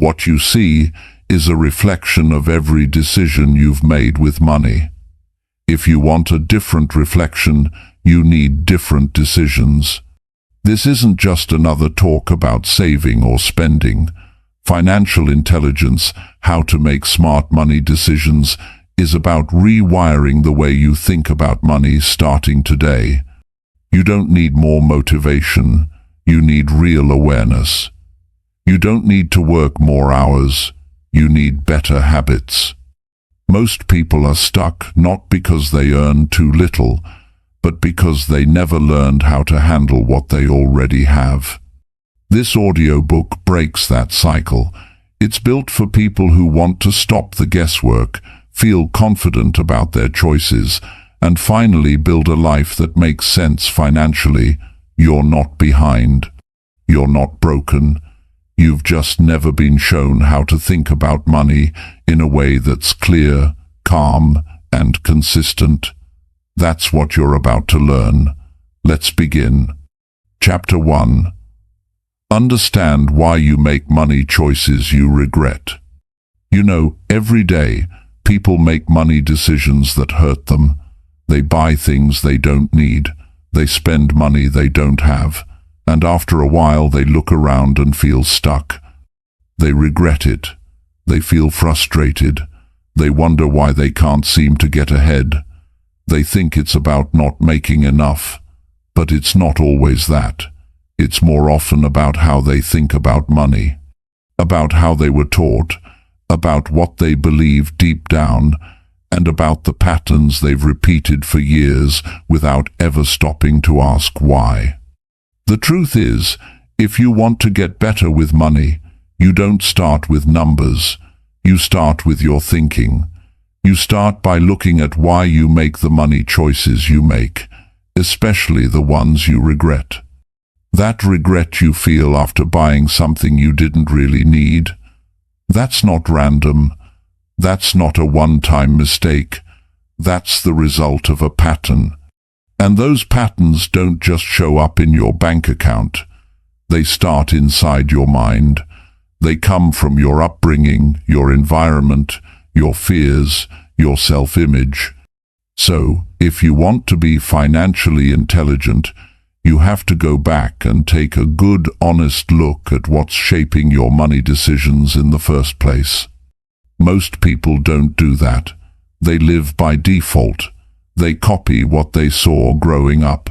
What you see is a reflection of every decision you've made with money. If you want a different reflection, you need different decisions. This isn't just another talk about saving or spending. Financial intelligence, how to make smart money decisions, is about rewiring the way you think about money starting today. You don't need more motivation, you need real awareness. You don't need to work more hours, you need better habits. Most people are stuck not because they earn too little, but because they never learned how to handle what they already have. This audiobook breaks that cycle. It's built for people who want to stop the guesswork, feel confident about their choices, and finally build a life that makes sense financially. You're not behind. You're not broken. You've just never been shown how to think about money in a way that's clear, calm, and consistent. That's what you're about to learn. Let's begin. Chapter 1. Understand why you make money choices you regret. You know, every day, people make money decisions that hurt them. They buy things they don't need. They spend money they don't have. And after a while they look around and feel stuck. They regret it. They feel frustrated. They wonder why they can't seem to get ahead. They think it's about not making enough. But it's not always that. It's more often about how they think about money, about how they were taught, about what they believe deep down, and about the patterns they've repeated for years without ever stopping to ask why. The truth is, if you want to get better with money, you don't start with numbers. You start with your thinking. You start by looking at why you make the money choices you make, especially the ones you regret. That regret you feel after buying something you didn't really need, that's not random. That's not a one-time mistake. That's the result of a pattern. And those patterns don't just show up in your bank account. They start inside your mind. They come from your upbringing, your environment, your fears, your self-image. So, if you want to be financially intelligent, you have to go back and take a good, honest look at what's shaping your money decisions in the first place. Most people don't do that. They live by default. They copy what they saw growing up.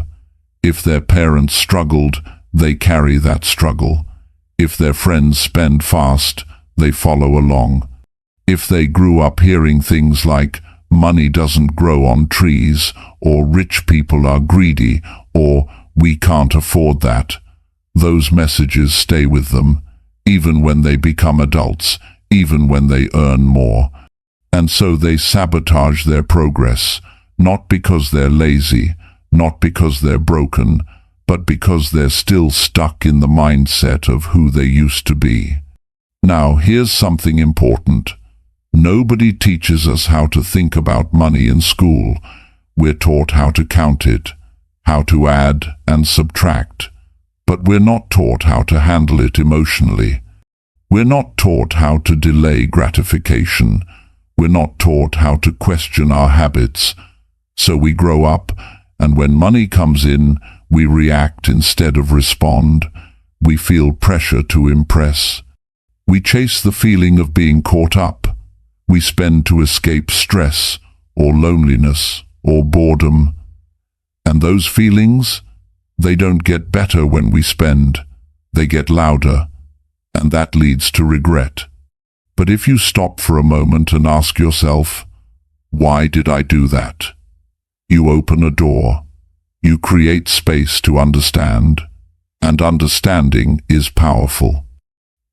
If their parents struggled, they carry that struggle. If their friends spend fast, they follow along. If they grew up hearing things like, money doesn't grow on trees, or rich people are greedy, or we can't afford that, those messages stay with them, even when they become adults, even when they earn more. And so they sabotage their progress, not because they're lazy, not because they're broken, but because they're still stuck in the mindset of who they used to be. Now, here's something important. Nobody teaches us how to think about money in school. We're taught how to count it, how to add and subtract, but we're not taught how to handle it emotionally. We're not taught how to delay gratification. We're not taught how to question our habits. So we grow up, and when money comes in, we react instead of respond. We feel pressure to impress. We chase the feeling of being caught up. We spend to escape stress, or loneliness, or boredom. And those feelings, they don't get better when we spend. They get louder, and that leads to regret. But if you stop for a moment and ask yourself, why did I do that? You open a door. You create space to understand, and understanding is powerful.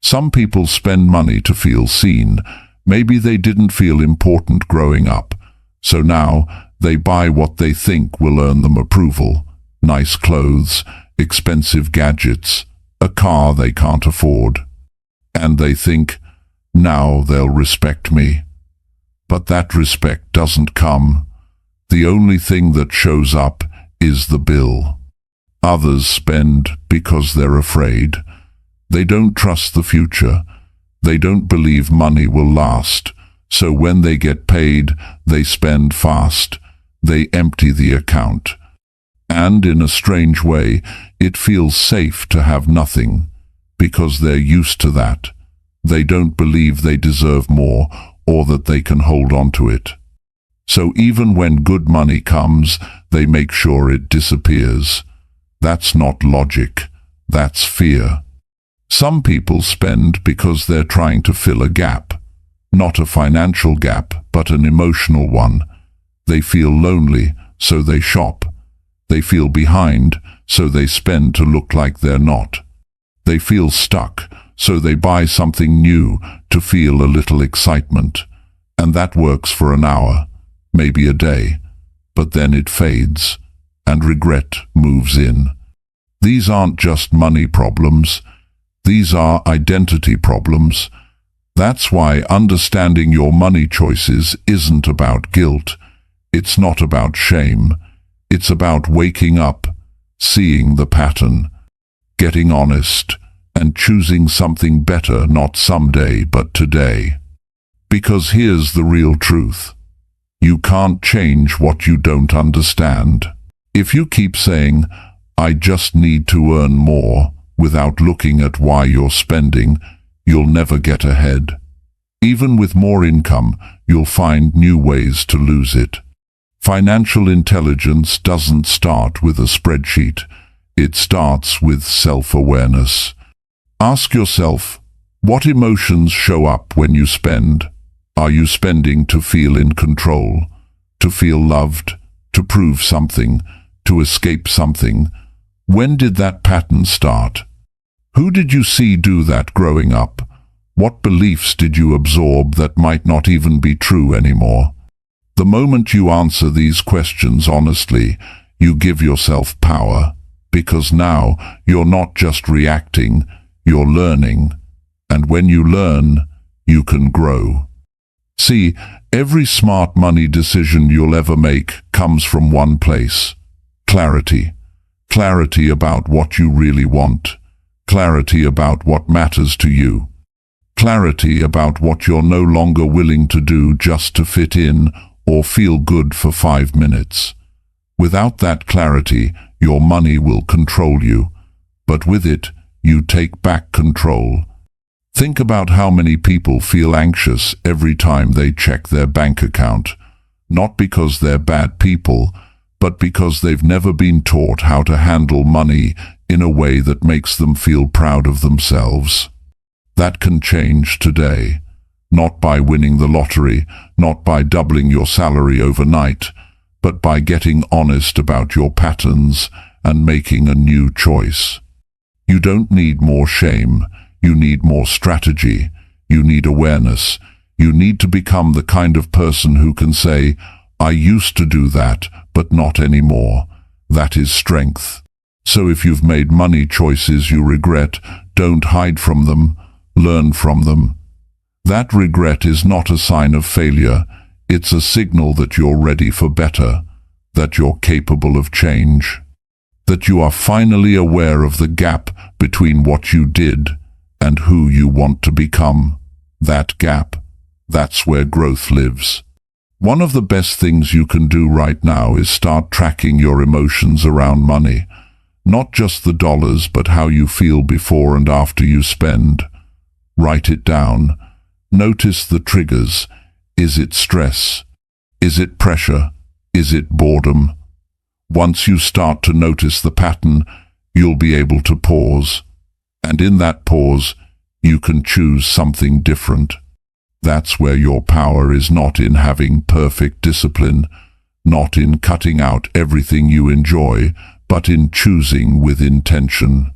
Some people spend money to feel seen. Maybe they didn't feel important growing up, so now they buy what they think will earn them approval. Nice clothes, expensive gadgets, a car they can't afford. And they think, now they'll respect me. But that respect doesn't come. The only thing that shows up is the bill. Others spend because they're afraid. They don't trust the future. They don't believe money will last, so when they get paid, they spend fast. They empty the account. And in a strange way, it feels safe to have nothing, because they're used to that. They don't believe they deserve more or that they can hold on to it. So even when good money comes, they make sure it disappears. That's not logic. That's fear. Some people spend because they're trying to fill a gap. Not a financial gap, but an emotional one. They feel lonely, so they shop. They feel behind, so they spend to look like they're not. They feel stuck, so they buy something new to feel a little excitement. And that works for an hour, maybe a day, but then it fades, and regret moves in. These aren't just money problems. These are identity problems. That's why understanding your money choices isn't about guilt. It's not about shame. It's about waking up, seeing the pattern, getting honest, and choosing something better, not someday, but today. Because here's the real truth. You can't change what you don't understand. If you keep saying, "I just need to earn more," without looking at why you're spending, you'll never get ahead. Even with more income, you'll find new ways to lose it. Financial intelligence doesn't start with a spreadsheet. It starts with self-awareness. Ask yourself, what emotions show up when you spend? Are you spending to feel in control, to feel loved, to prove something, to escape something? When did that pattern start? Who did you see do that growing up? What beliefs did you absorb that might not even be true anymore? The moment you answer these questions honestly, you give yourself power, because now you're not just reacting, you're learning. And when you learn, you can grow. See, every smart money decision you'll ever make comes from one place: clarity. Clarity about what you really want. Clarity about what matters to you. Clarity about what you're no longer willing to do just to fit in or feel good for 5 minutes. Without that clarity, your money will control you, but with it, you take back control. Think about how many people feel anxious every time they check their bank account, not because they're bad people, but because they've never been taught how to handle money in a way that makes them feel proud of themselves. That can change today. Not by winning the lottery, not by doubling your salary overnight, but by getting honest about your patterns and making a new choice. You don't need more shame. You need more strategy. You need awareness. You need to become the kind of person who can say, "I used to do that, but not anymore." That is strength. So if you've made money choices you regret, don't hide from them. Learn from them. That regret is not a sign of failure. It's a signal that you're ready for better, that you're capable of change, that you are finally aware of the gap between what you did and who you want to become. That gap, that's where growth lives. One of the best things you can do right now is start tracking your emotions around money. Not just the dollars, but how you feel before and after you spend. Write it down. Notice the triggers. Is it stress? Is it pressure? Is it boredom? Once you start to notice the pattern, you'll be able to pause. And in that pause, you can choose something different. That's where your power is, not in having perfect discipline, not in cutting out everything you enjoy, but in choosing with intention.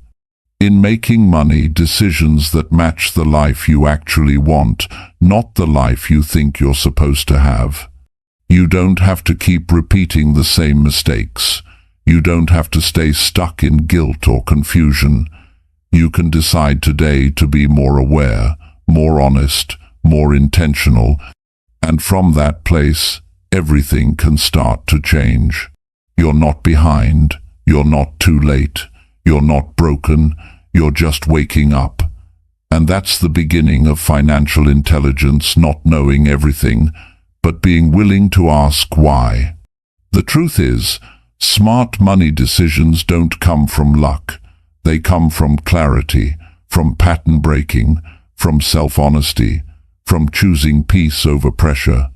In making money decisions that match the life you actually want, not the life you think you're supposed to have. You don't have to keep repeating the same mistakes. You don't have to stay stuck in guilt or confusion. You can decide today to be more aware, more honest, more intentional, and from that place, everything can start to change. You're not behind. You're not too late. You're not broken. You're just waking up. And that's the beginning of financial intelligence, not knowing everything, but being willing to ask why. The truth is, smart money decisions don't come from luck. They come from clarity, from pattern breaking, from self-honesty, from choosing peace over pressure,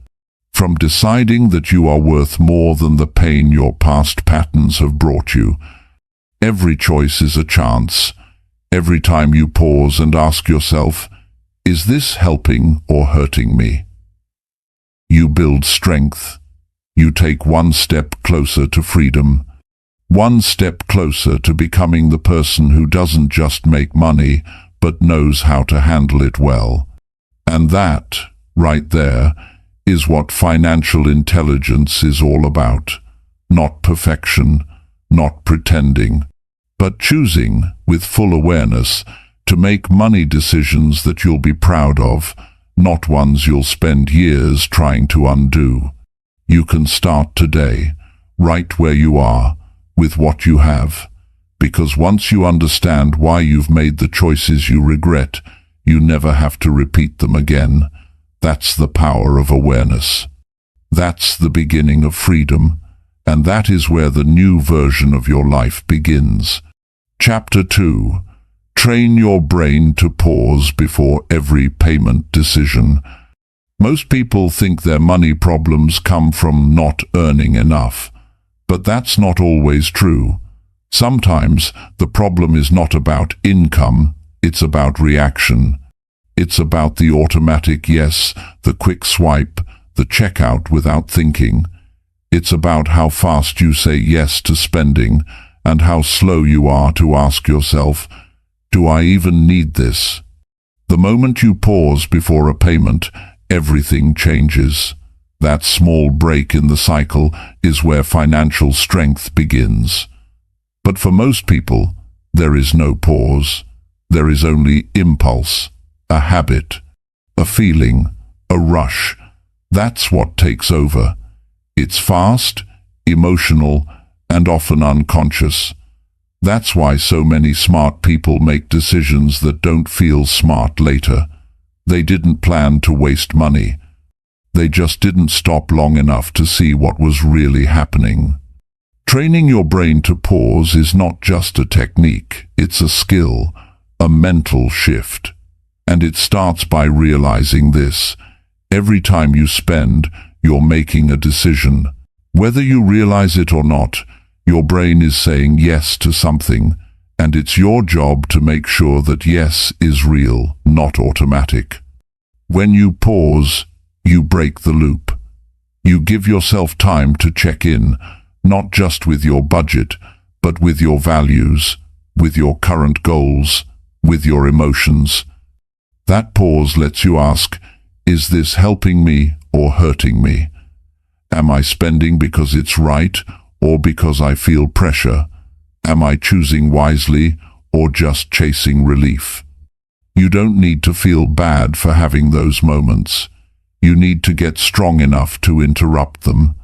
from deciding that you are worth more than the pain your past patterns have brought you. Every choice is a chance. Every time you pause and ask yourself, is this helping or hurting me? You build strength. You take one step closer to freedom, one step closer to becoming the person who doesn't just make money, but knows how to handle it well. And that, right there, is what financial intelligence is all about. Not perfection, not pretending, but choosing, with full awareness, to make money decisions that you'll be proud of, not ones you'll spend years trying to undo. You can start today, right where you are, with what you have, because once you understand why you've made the choices you regret, you never have to repeat them again. That's the power of awareness. That's the beginning of freedom, and that is where the new version of your life begins. Chapter 2. Train your brain to pause before every payment decision. Most people think their money problems come from not earning enough, but that's not always true. Sometimes the problem is not about income, it's about reaction. It's about the automatic yes, the quick swipe, the checkout without thinking. It's about how fast you say yes to spending and how slow you are to ask yourself, do I even need this? The moment you pause before a payment, everything changes. That small break in the cycle is where financial strength begins. But for most people, there is no pause. There is only impulse, a habit, a feeling, a rush. That's what takes over. It's fast, emotional, and often unconscious. That's why so many smart people make decisions that don't feel smart later. They didn't plan to waste money. They just didn't stop long enough to see what was really happening. Training your brain to pause is not just a technique, it's a skill, a mental shift. And it starts by realizing this. Every time you spend, you're making a decision. Whether you realize it or not, your brain is saying yes to something, and it's your job to make sure that yes is real, not automatic. When you pause, you break the loop. You give yourself time to check in, not just with your budget, but with your values, with your current goals, with your emotions. That pause lets you ask, is this helping me or hurting me? Am I spending because it's right or because I feel pressure? Am I choosing wisely or just chasing relief? You don't need to feel bad for having those moments. You need to get strong enough to interrupt them,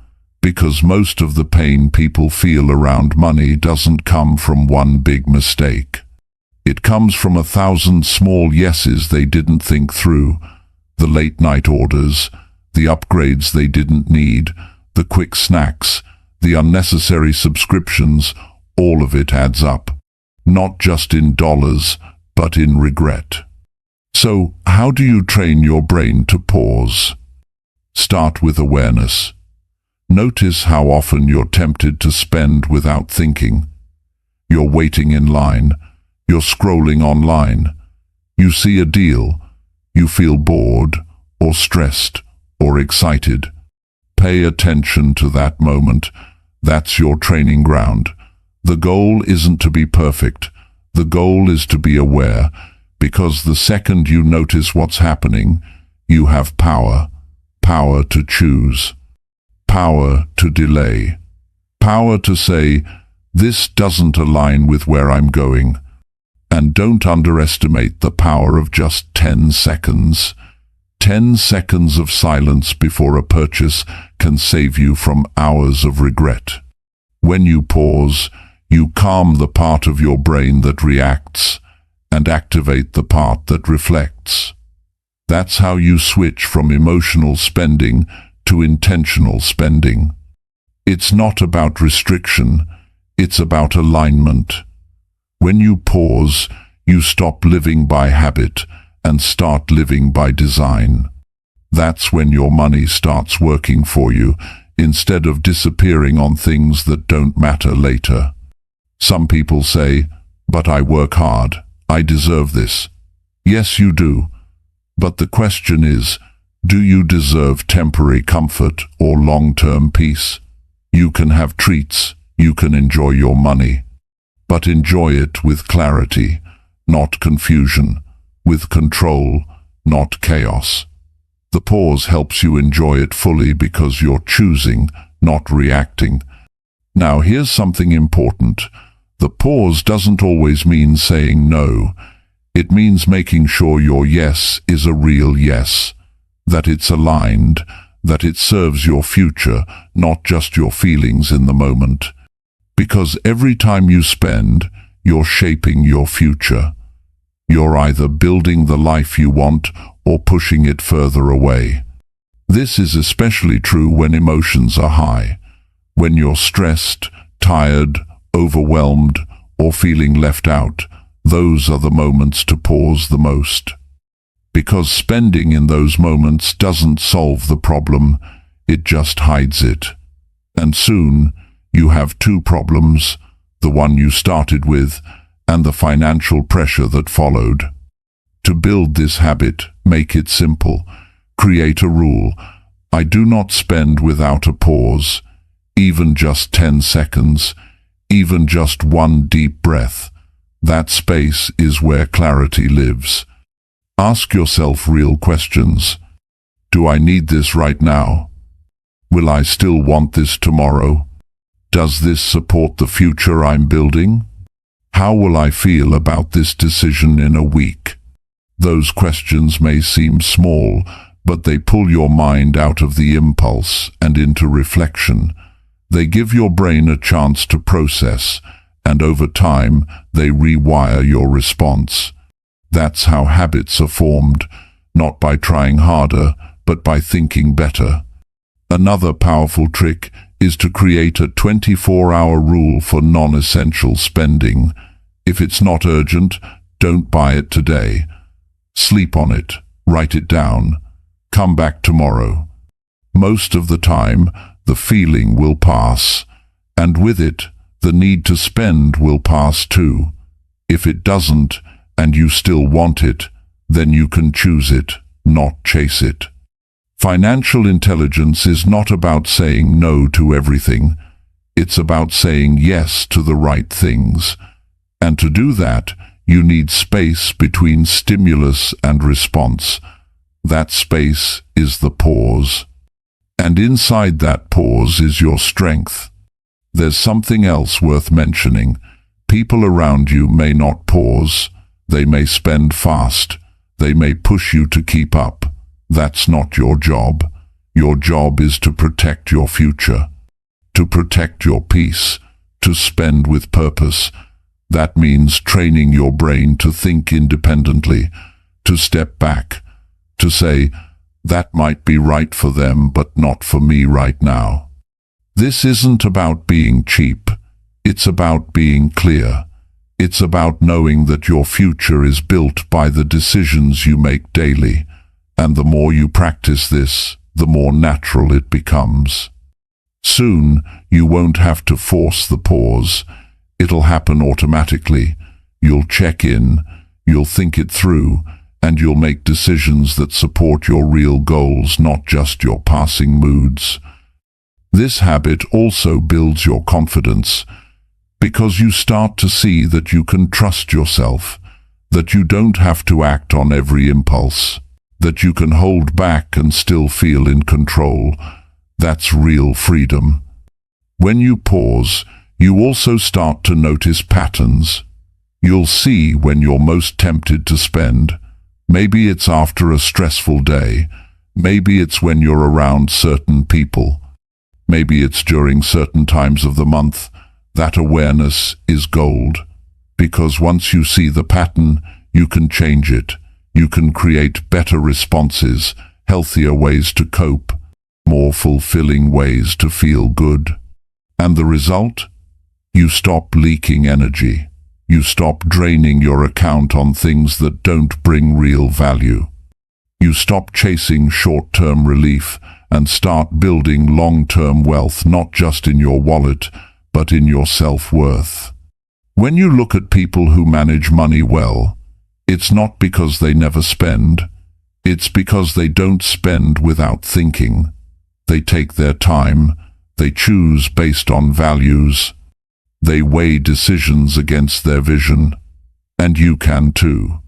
because most of the pain people feel around money doesn't come from one big mistake. It comes from 1,000 small yeses they didn't think through, the late-night orders, the upgrades they didn't need, the quick snacks, the unnecessary subscriptions. All of it adds up, not just in dollars, but in regret. So, how do you train your brain to pause? Start with awareness. Notice how often you're tempted to spend without thinking. You're waiting in line. You're scrolling online. You see a deal. You feel bored, or stressed, or excited. Pay attention to that moment. That's your training ground. The goal isn't to be perfect. The goal is to be aware, because the second you notice what's happening, you have power. Power to choose. Power to delay. Power to say, this doesn't align with where I'm going. And don't underestimate the power of just 10 seconds. 10 seconds of silence before a purchase can save you from hours of regret. When you pause, you calm the part of your brain that reacts, and activate the part that reflects. That's how you switch from emotional spending to intentional spending. It's not about restriction, it's about alignment. When you pause, you stop living by habit and start living by design. That's when your money starts working for you, instead of disappearing on things that don't matter later. Some people say, "But I work hard, I deserve this." Yes, you do. But the question is, do you deserve temporary comfort or long-term peace? You can have treats, you can enjoy your money, but enjoy it with clarity, not confusion, with control, not chaos. The pause helps you enjoy it fully because you're choosing, not reacting. Now here's something important. The pause doesn't always mean saying no. It means making sure your yes is a real yes, that it's aligned, that it serves your future, not just your feelings in the moment. Because every time you spend, you're shaping your future. You're either building the life you want or pushing it further away. This is especially true when emotions are high. When you're stressed, tired, overwhelmed, or feeling left out, those are the moments to pause the most. Because spending in those moments doesn't solve the problem, it just hides it. And soon, you have two problems, the one you started with and the financial pressure that followed. To build this habit, make it simple. Create a rule. I do not spend without a pause, even just 10 seconds, even just one deep breath. That space is where clarity lives. Ask yourself real questions. Do I need this right now? Will I still want this tomorrow? Does this support the future I'm building? How will I feel about this decision in a week? Those questions may seem small, but they pull your mind out of the impulse and into reflection. They give your brain a chance to process, and over time, they rewire your response. That's how habits are formed, not by trying harder, but by thinking better. Another powerful trick is to create a 24-hour rule for non-essential spending. If it's not urgent, don't buy it today. Sleep on it, write it down, come back tomorrow. Most of the time, the feeling will pass, and with it, the need to spend will pass too. If it doesn't, and you still want it, then you can choose it, not chase it. Financial intelligence is not about saying no to everything. It's about saying yes to the right things. And to do that, you need space between stimulus and response. That space is the pause. And inside that pause is your strength. There's something else worth mentioning. People around you may not pause. They may spend fast. They may push you to keep up. That's not your job. Your job is to protect your future, to protect your peace, to spend with purpose. That means training your brain to think independently, to step back, to say, that might be right for them, but not for me right now. This isn't about being cheap. It's about being clear. It's about knowing that your future is built by the decisions you make daily. And the more you practice this, the more natural it becomes. Soon, you won't have to force the pause. It'll happen automatically. You'll check in, you'll think it through, and you'll make decisions that support your real goals, not just your passing moods. This habit also builds your confidence, because you start to see that you can trust yourself, that you don't have to act on every impulse, that you can hold back and still feel in control. That's real freedom. When you pause, you also start to notice patterns. You'll see when you're most tempted to spend. Maybe it's after a stressful day. Maybe it's when you're around certain people. Maybe it's during certain times of the month. That awareness is gold. Because once you see the pattern, You can change it. You can create better responses, healthier ways to cope, more fulfilling ways to feel good. And the result? You stop leaking energy. You stop draining your account on things that don't bring real value. You stop chasing short-term relief and start building long-term wealth, not just in your wallet, but in your self-worth. When you look at people who manage money well, it's not because they never spend. It's because they don't spend without thinking. They take their time. They choose based on values. They weigh decisions against their vision. And you can too.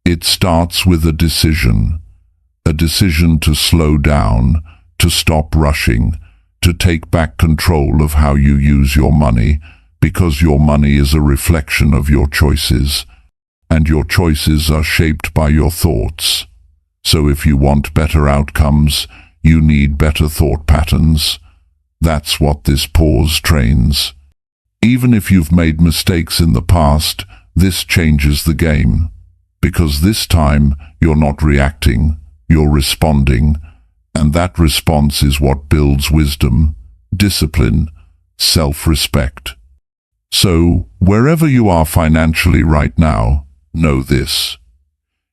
It starts with a decision to slow down, to stop rushing, to take back control of how you use your money, because your money is a reflection of your choices, and your choices are shaped by your thoughts. So if you want better outcomes, you need better thought patterns. That's what this pause trains. Even if you've made mistakes in the past, this changes the game. Because this time, you're not reacting, you're responding, and that response is what builds wisdom, discipline, self-respect. So, wherever you are financially right now, know this.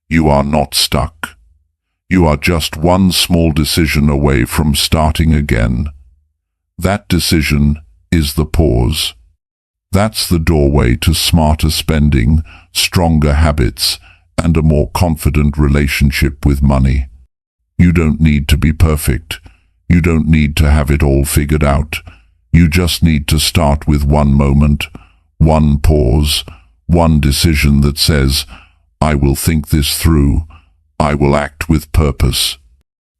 You are not stuck. You are just one small decision away from starting again. That decision is the pause. That's the doorway to smarter spending, stronger habits, and a more confident relationship with money. You don't need to be perfect. You don't need to have it all figured out. You just need to start with one moment, one pause, one decision that says, I will think this through. I will act with purpose.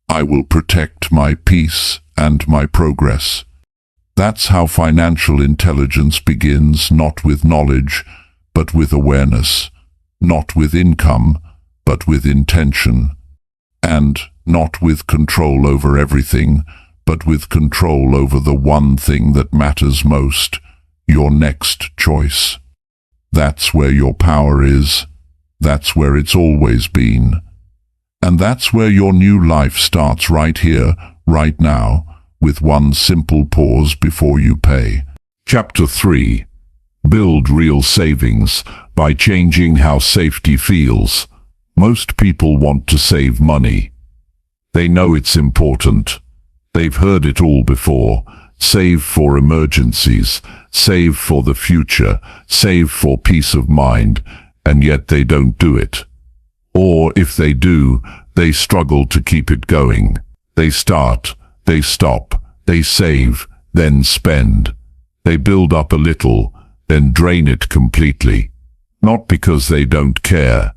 I will protect my peace and my progress. That's how financial intelligence begins, not with knowledge, but with awareness. Not with income, but with intention. And not with control over everything, but with control over the one thing that matters most, your next choice. That's where your power is. That's where it's always been. And that's where your new life starts, right here, right now, with one simple pause before you pay. Chapter 3. Build real savings by changing how safety feels. Most people want to save money. They know it's important. They've heard it all before. Save for emergencies, save for the future, save for peace of mind, and yet they don't do it. Or if they do, they struggle to keep it going. They start, they stop, they save, then spend. They build up a little, then drain it completely. Not because they don't care,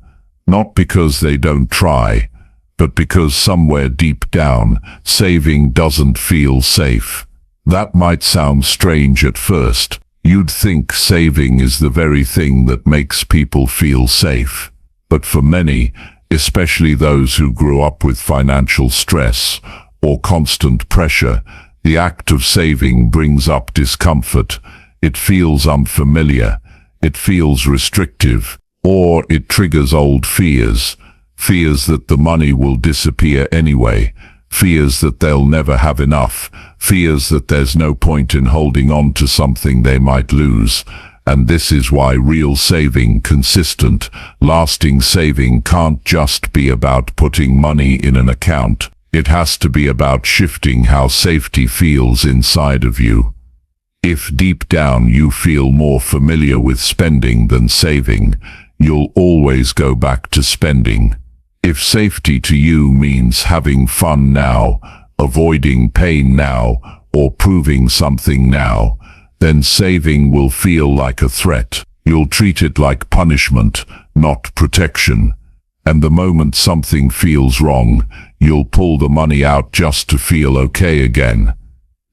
not because they don't try, but because somewhere deep down, saving doesn't feel safe. That might sound strange at first. You'd think saving is the very thing that makes people feel safe. But for many, especially those who grew up with financial stress or constant pressure, the act of saving brings up discomfort. It feels unfamiliar, it feels restrictive, or it triggers old fears. Fears that the money will disappear anyway, fears that they'll never have enough, fears that there's no point in holding on to something they might lose. And this is why real saving, consistent, lasting saving can't just be about putting money in an account. It has to be about shifting how safety feels inside of you. If deep down you feel more familiar with spending than saving, you'll always go back to spending. If safety to you means having fun now, avoiding pain now, or proving something now, then saving will feel like a threat. You'll treat it like punishment, not protection. And the moment something feels wrong, you'll pull the money out just to feel okay again.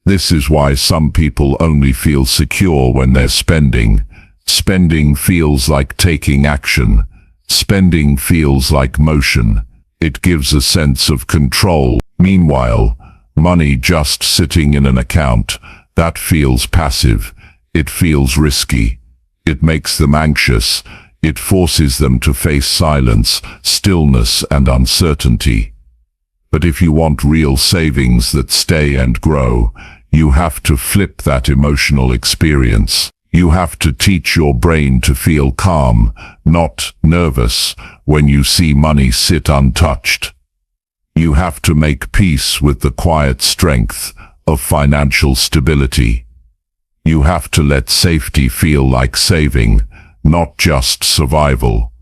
This is why some people only feel secure when they're spending. Spending feels like taking action. Spending feels like motion. It gives a sense of control. Meanwhile, money just sitting in an account, that feels passive. It feels risky. It makes them anxious. It forces them to face silence, stillness, and uncertainty. But if you want real savings that stay and grow, you have to flip that emotional experience. You have to teach your brain to feel calm, not nervous, when you see money sit untouched. You have to make peace with the quiet strength of financial stability. You have to let safety feel like saving, not just survival.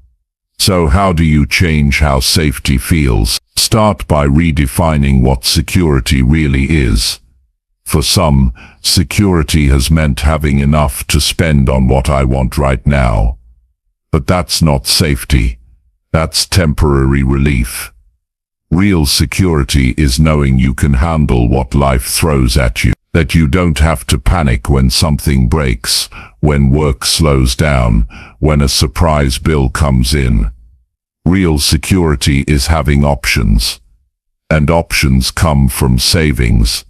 So how do you change how safety feels? Start by redefining what security really is. For some, security has meant having enough to spend on what I want right now. But that's not safety. That's temporary relief. Real security is knowing you can handle what life throws at you, that you don't have to panic when something breaks, when work slows down, when a surprise bill comes in. Real security is having options. And options come from savings.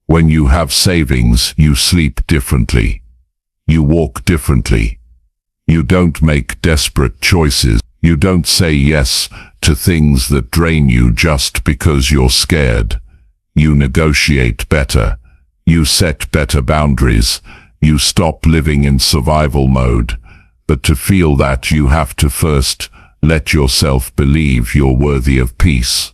When you have savings, you sleep differently. You walk differently. You don't make desperate choices. You don't say yes to things that drain you just because you're scared. You negotiate better. You set better boundaries. You stop living in survival mode. But to feel that, you have to first let yourself believe you're worthy of peace.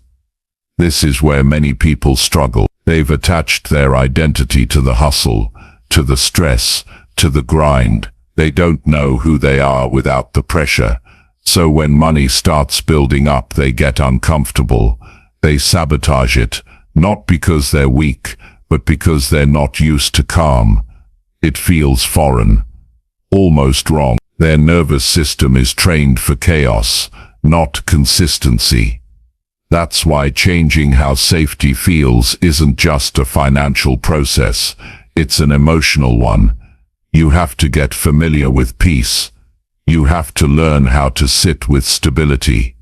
This is where many people struggle. They've attached their identity to the hustle, to the stress, to the grind. They don't know who they are without the pressure. So when money starts building up, they get uncomfortable. They sabotage it, not because they're weak, but because they're not used to calm. It feels foreign, almost wrong. Their nervous system is trained for chaos, not consistency. That's why changing how safety feels isn't just a financial process, it's an emotional one. You have to get familiar with peace. You have to learn how to sit with stability.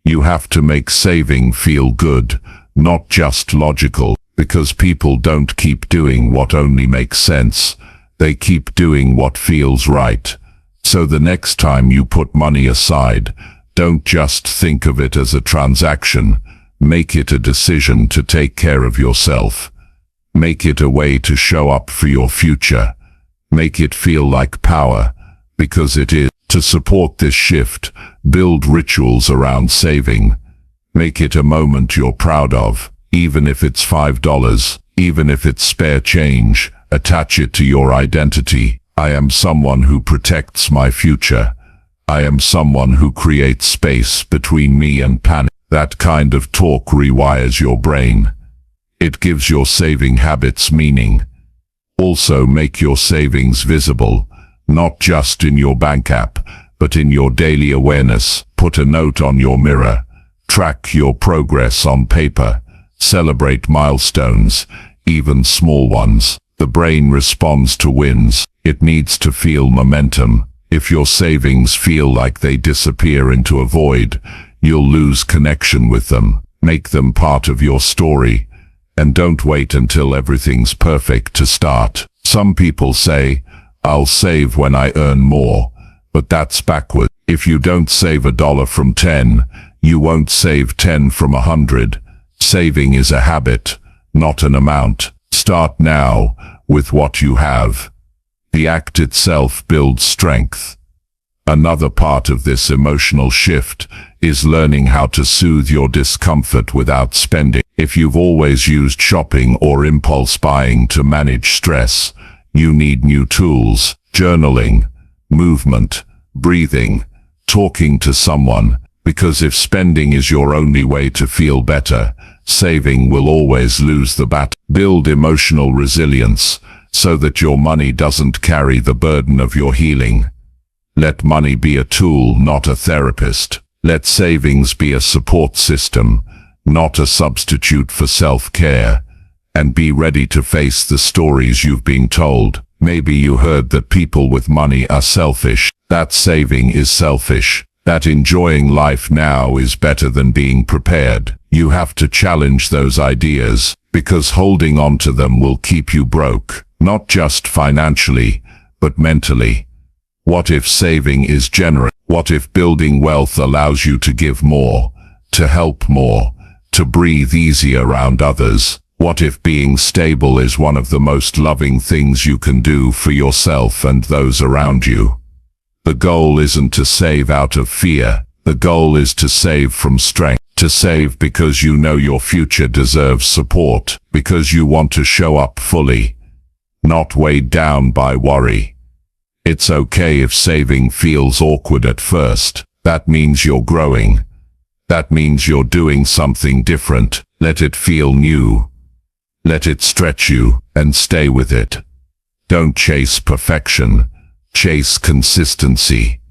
You have to make saving feel good, not just logical, because people don't keep doing what only makes sense. They keep doing what feels right. So the next time you put money aside, don't just think of it as a transaction. Make it a decision to take care of yourself. Make it a way to show up for your future. Make it feel like power, because it is. To support this shift, build rituals around saving. Make it a moment you're proud of, even if it's $5, even if it's spare change. Attach it to your identity. I am someone who protects my future. I am someone who creates space between me and panic. That kind of talk rewires your brain. It gives your saving habits meaning. Also, make your savings visible, not just in your bank app, but in your daily awareness. Put a note on your mirror. Track your progress on paper. Celebrate milestones, even small ones. The brain responds to wins. It needs to feel momentum. If your savings feel like they disappear into a void, you'll lose connection with them. Make them part of your story. And don't wait until everything's perfect to start. Some people say, I'll save when I earn more. But that's backward. If you don't save $1 from 10, you won't save 10 from 100. Saving is a habit, not an amount. Start now with what you have. The act itself builds strength. Another part of this emotional shift is learning how to soothe your discomfort without spending. If you've always used shopping or impulse buying to manage stress, you need new tools. Journaling, movement, breathing, talking to someone, because if spending is your only way to feel better, saving will always lose the battle. Build emotional resilience so that your money doesn't carry the burden of your healing. Let money be a tool, not a therapist. Let savings be a support system, not a substitute for self-care. And be ready to face the stories you've been told. Maybe you heard that people with money are selfish. That saving is selfish. That enjoying life now is better than being prepared. You have to challenge those ideas, because holding on to them will keep you broke, not just financially, but mentally. What if saving is generous? What if building wealth allows you to give more, to help more, to breathe easier around others? What if being stable is one of the most loving things you can do for yourself and those around you? The goal isn't to save out of fear. The goal is to save from strength. To save because you know your future deserves support, because you want to show up fully, not weighed down by worry. It's okay if saving feels awkward at first. That means you're growing. That means you're doing something different. Let it feel new. Let it stretch you, and stay with it. Don't chase perfection. Chase consistency.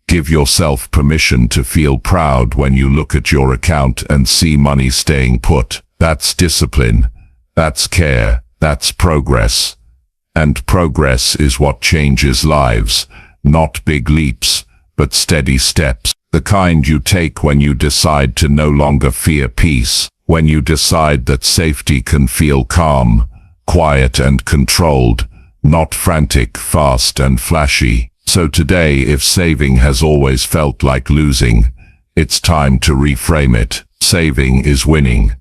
Give yourself permission to feel proud when you look at your account and see money staying put. That's discipline. That's care. That's progress. And progress is what changes lives. Not big leaps, but steady steps. The kind you take when you decide to no longer fear peace. When you decide that safety can feel calm, quiet and controlled, not frantic, fast and flashy. So today, if saving has always felt like losing, it's time to reframe it. Saving is winning.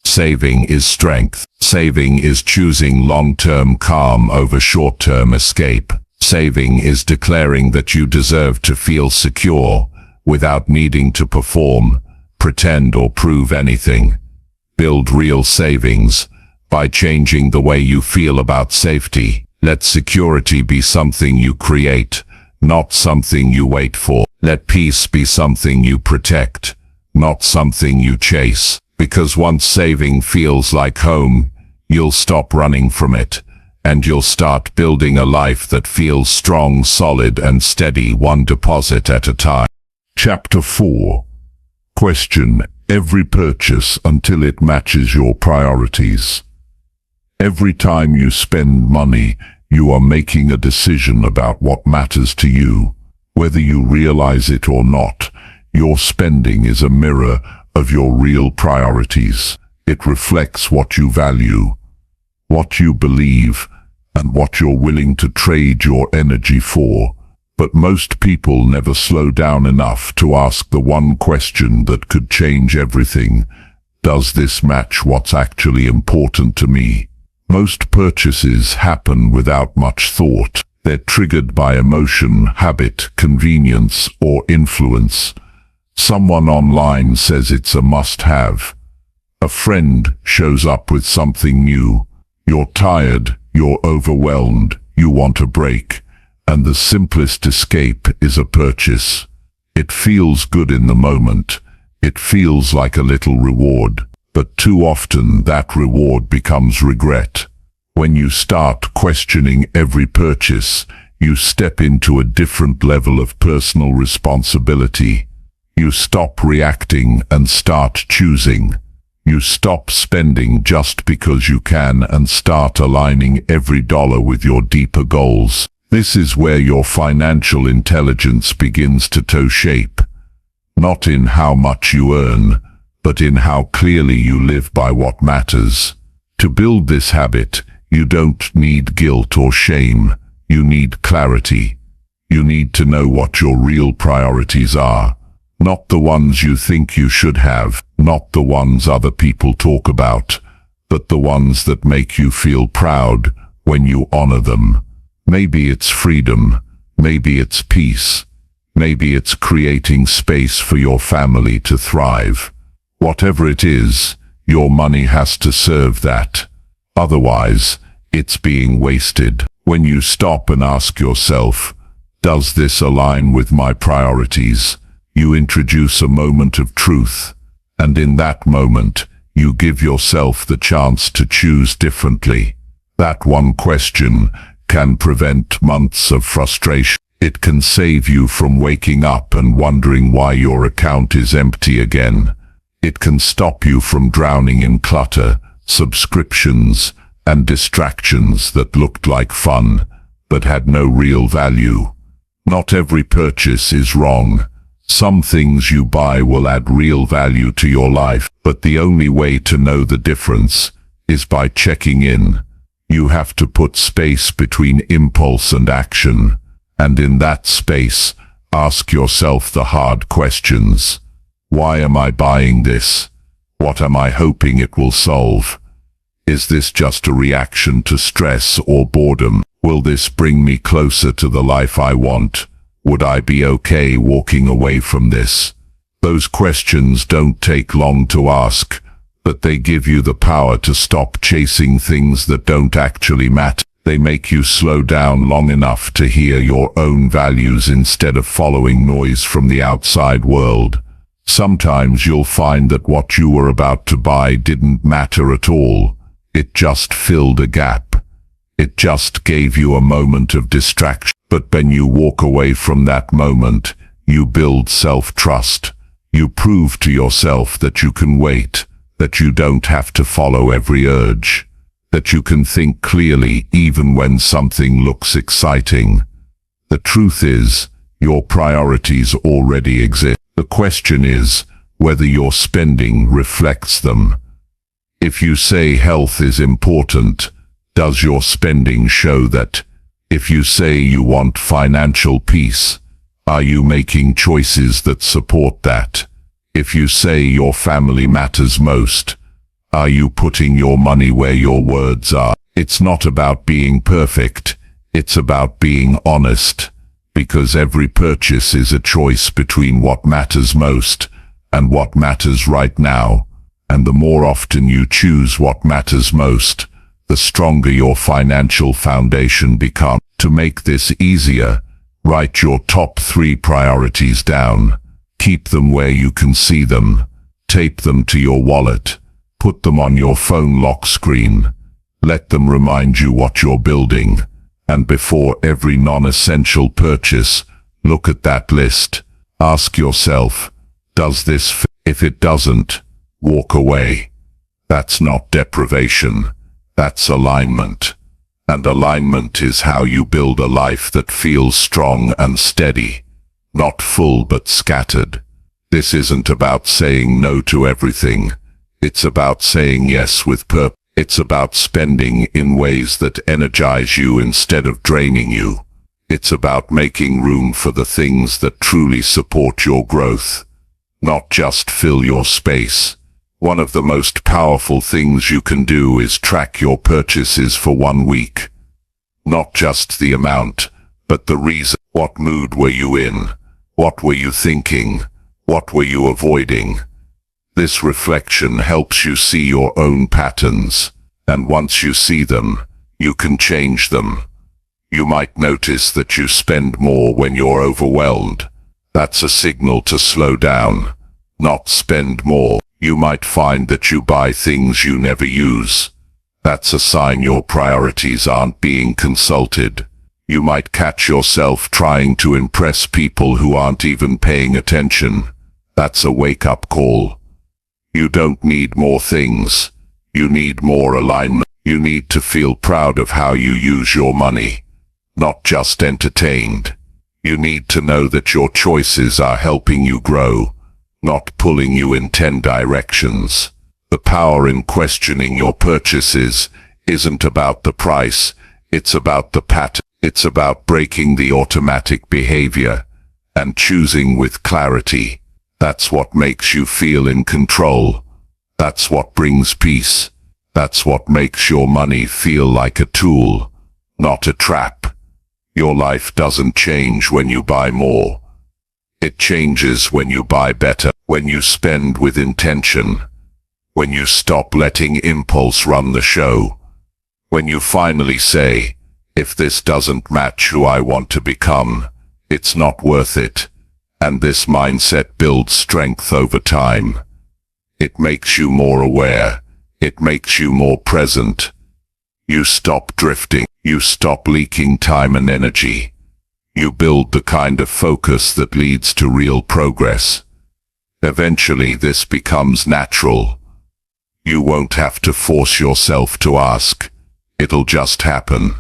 Saving is strength. Saving is choosing long-term calm over short-term escape. Saving is declaring that you deserve to feel secure without needing to perform, pretend or prove anything. Build real savings by changing the way you feel about safety. Let security be something you create, not something you wait for. Let peace be something you protect, not something you chase. Because once saving feels like home, you'll stop running from it, and you'll start building a life that feels strong, solid and steady, one deposit at a time. Chapter 4. Question every purchase until it matches your priorities. Every time you spend money, you are making a decision about what matters to you. Whether you realize it or not, your spending is a mirror of your real priorities. It reflects what you value, what you believe, and what you're willing to trade your energy for. But most people never slow down enough to ask the one question that could change everything. Does this match what's actually important to me? Most purchases happen without much thought. They're triggered by emotion, habit, convenience, or influence. Someone online says it's a must-have. A friend shows up with something new. You're tired, you're overwhelmed, you want a break. And the simplest escape is a purchase. It feels good in the moment. It feels like a little reward. But too often that reward becomes regret. When you start questioning every purchase, you step into a different level of personal responsibility. You stop reacting and start choosing. You stop spending just because you can and start aligning every dollar with your deeper goals. This is where your financial intelligence begins to take shape. Not in how much you earn, but in how clearly you live by what matters. To build this habit, you don't need guilt or shame. You need clarity. You need to know what your real priorities are. Not the ones you think you should have, not the ones other people talk about, but the ones that make you feel proud when you honor them. Maybe it's freedom, maybe it's peace, maybe it's creating space for your family to thrive. Whatever it is, your money has to serve that. Otherwise, it's being wasted. When you stop and ask yourself, does this align with my priorities? You introduce a moment of truth, and in that moment, you give yourself the chance to choose differently. That one question can prevent months of frustration. It can save you from waking up and wondering why your account is empty again. It can stop you from drowning in clutter, subscriptions, and distractions that looked like fun, but had no real value. Not every purchase is wrong. Some things you buy will add real value to your life, but the only way to know the difference is by checking in. You have to put space between impulse and action, and in that space, Ask yourself the hard questions. Why am I buying this? What am I hoping it will solve? Is this just a reaction to stress or boredom? Will this bring me closer to the life I want? Would I be okay walking away from this? Those questions don't take long to ask, but they give you the power to stop chasing things that don't actually matter. They make you slow down long enough to hear your own values instead of following noise from the outside world. Sometimes you'll find that what you were about to buy didn't matter at all. It just filled a gap. It just gave you a moment of distraction. But when you walk away from that moment, you build self-trust. You prove to yourself that you can wait, that you don't have to follow every urge, that you can think clearly even when something looks exciting. The truth is, your priorities already exist. The question is whether your spending reflects them. If you say health is important, does your spending show that? If you say you want financial peace, are you making choices that support that? If you say your family matters most, are you putting your money where your words are? It's not about being perfect, it's about being honest, because every purchase is a choice between what matters most and what matters right now, and the more often you choose what matters most, the stronger your financial foundation becomes. To make this easier, write your top 3 priorities down. Keep them where you can see them. Tape them to your wallet. Put them on your phone lock screen. Let them remind you what you're building. And before every non-essential purchase, look at that list. Ask yourself, does this fit? If it doesn't, walk away. That's not deprivation. That's alignment. And alignment is how you build a life that feels strong and steady, not full but scattered. This isn't about saying no to everything. It's about saying yes with purpose. It's about spending in ways that energize you instead of draining you. It's about making room for the things that truly support your growth, not just fill your space. One of the most powerful things you can do is track your purchases for 1 week. Not just the amount, but the reason. What mood were you in? What were you thinking? What were you avoiding? This reflection helps you see your own patterns, and once you see them, you can change them. You might notice that you spend more when you're overwhelmed. That's a signal to slow down, not spend more. You might find that you buy things you never use. That's a sign your priorities aren't being consulted. You might catch yourself trying to impress people who aren't even paying attention. That's a wake-up call. You don't need more things. You need more alignment. You need to feel proud of how you use your money, not just entertained. You need to know that your choices are helping you grow, not pulling you in 10 directions. The power in questioning your purchases isn't about the price, it's about the pattern. It's about breaking the automatic behavior and choosing with clarity. That's what makes you feel in control. That's what brings peace. That's what makes your money feel like a tool, not a trap. Your life doesn't change when you buy more. It changes when you buy better, when you spend with intention, when you stop letting impulse run the show, when you finally say, if this doesn't match who I want to become, it's not worth it. And this mindset builds strength over time. It makes you more aware. It makes you more present. You stop drifting. You stop leaking time and energy. You build the kind of focus that leads to real progress. Eventually this becomes natural. You won't have to force yourself to ask. It'll just happen.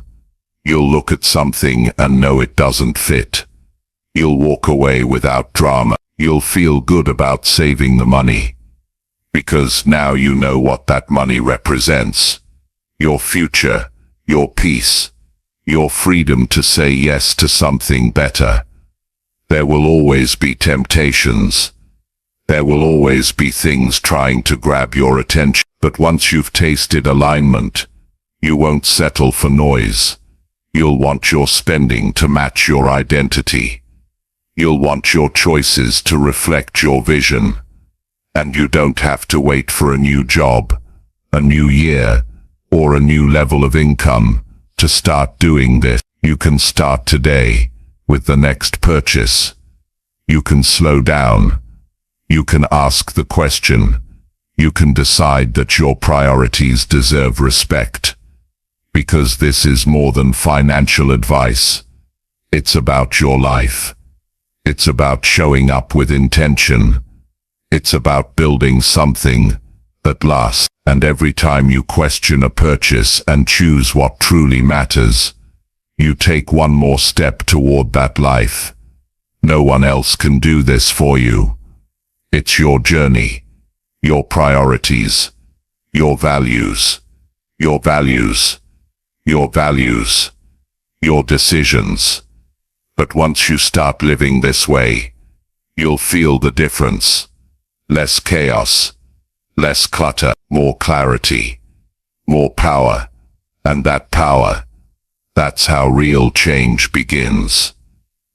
You'll look at something and know it doesn't fit. You'll walk away without drama. You'll feel good about saving the money. Because now you know what that money represents. Your future, your peace, your freedom to say yes to something better. There will always be temptations. There will always be things trying to grab your attention. But once you've tasted alignment, you won't settle for noise. You'll want your spending to match your identity. You'll want your choices to reflect your vision. And you don't have to wait for a new job, a new year, or a new level of income to start doing this. You can start today with the next purchase. You can slow down. You can ask the question. You can decide that your priorities deserve respect. Because this is more than financial advice. It's about your life. It's about showing up with intention. It's about building something that lasts. And every time you question a purchase and choose what truly matters, you take one more step toward that life. No one else can do this for you. It's your journey, your priorities, your values, your values, your values, your decisions. But once you start living this way, you'll feel the difference. Less chaos, less clutter, more clarity, more power. And that power, that's how real change begins.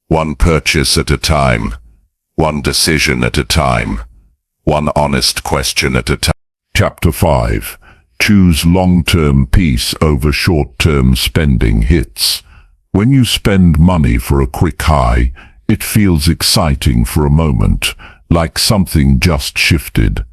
One purchase at a time, one decision at a time, one honest question at a time. Chapter 5. Choose long-term peace over short-term spending hits. When you spend money for a quick high, it feels exciting for a moment, like something just shifted.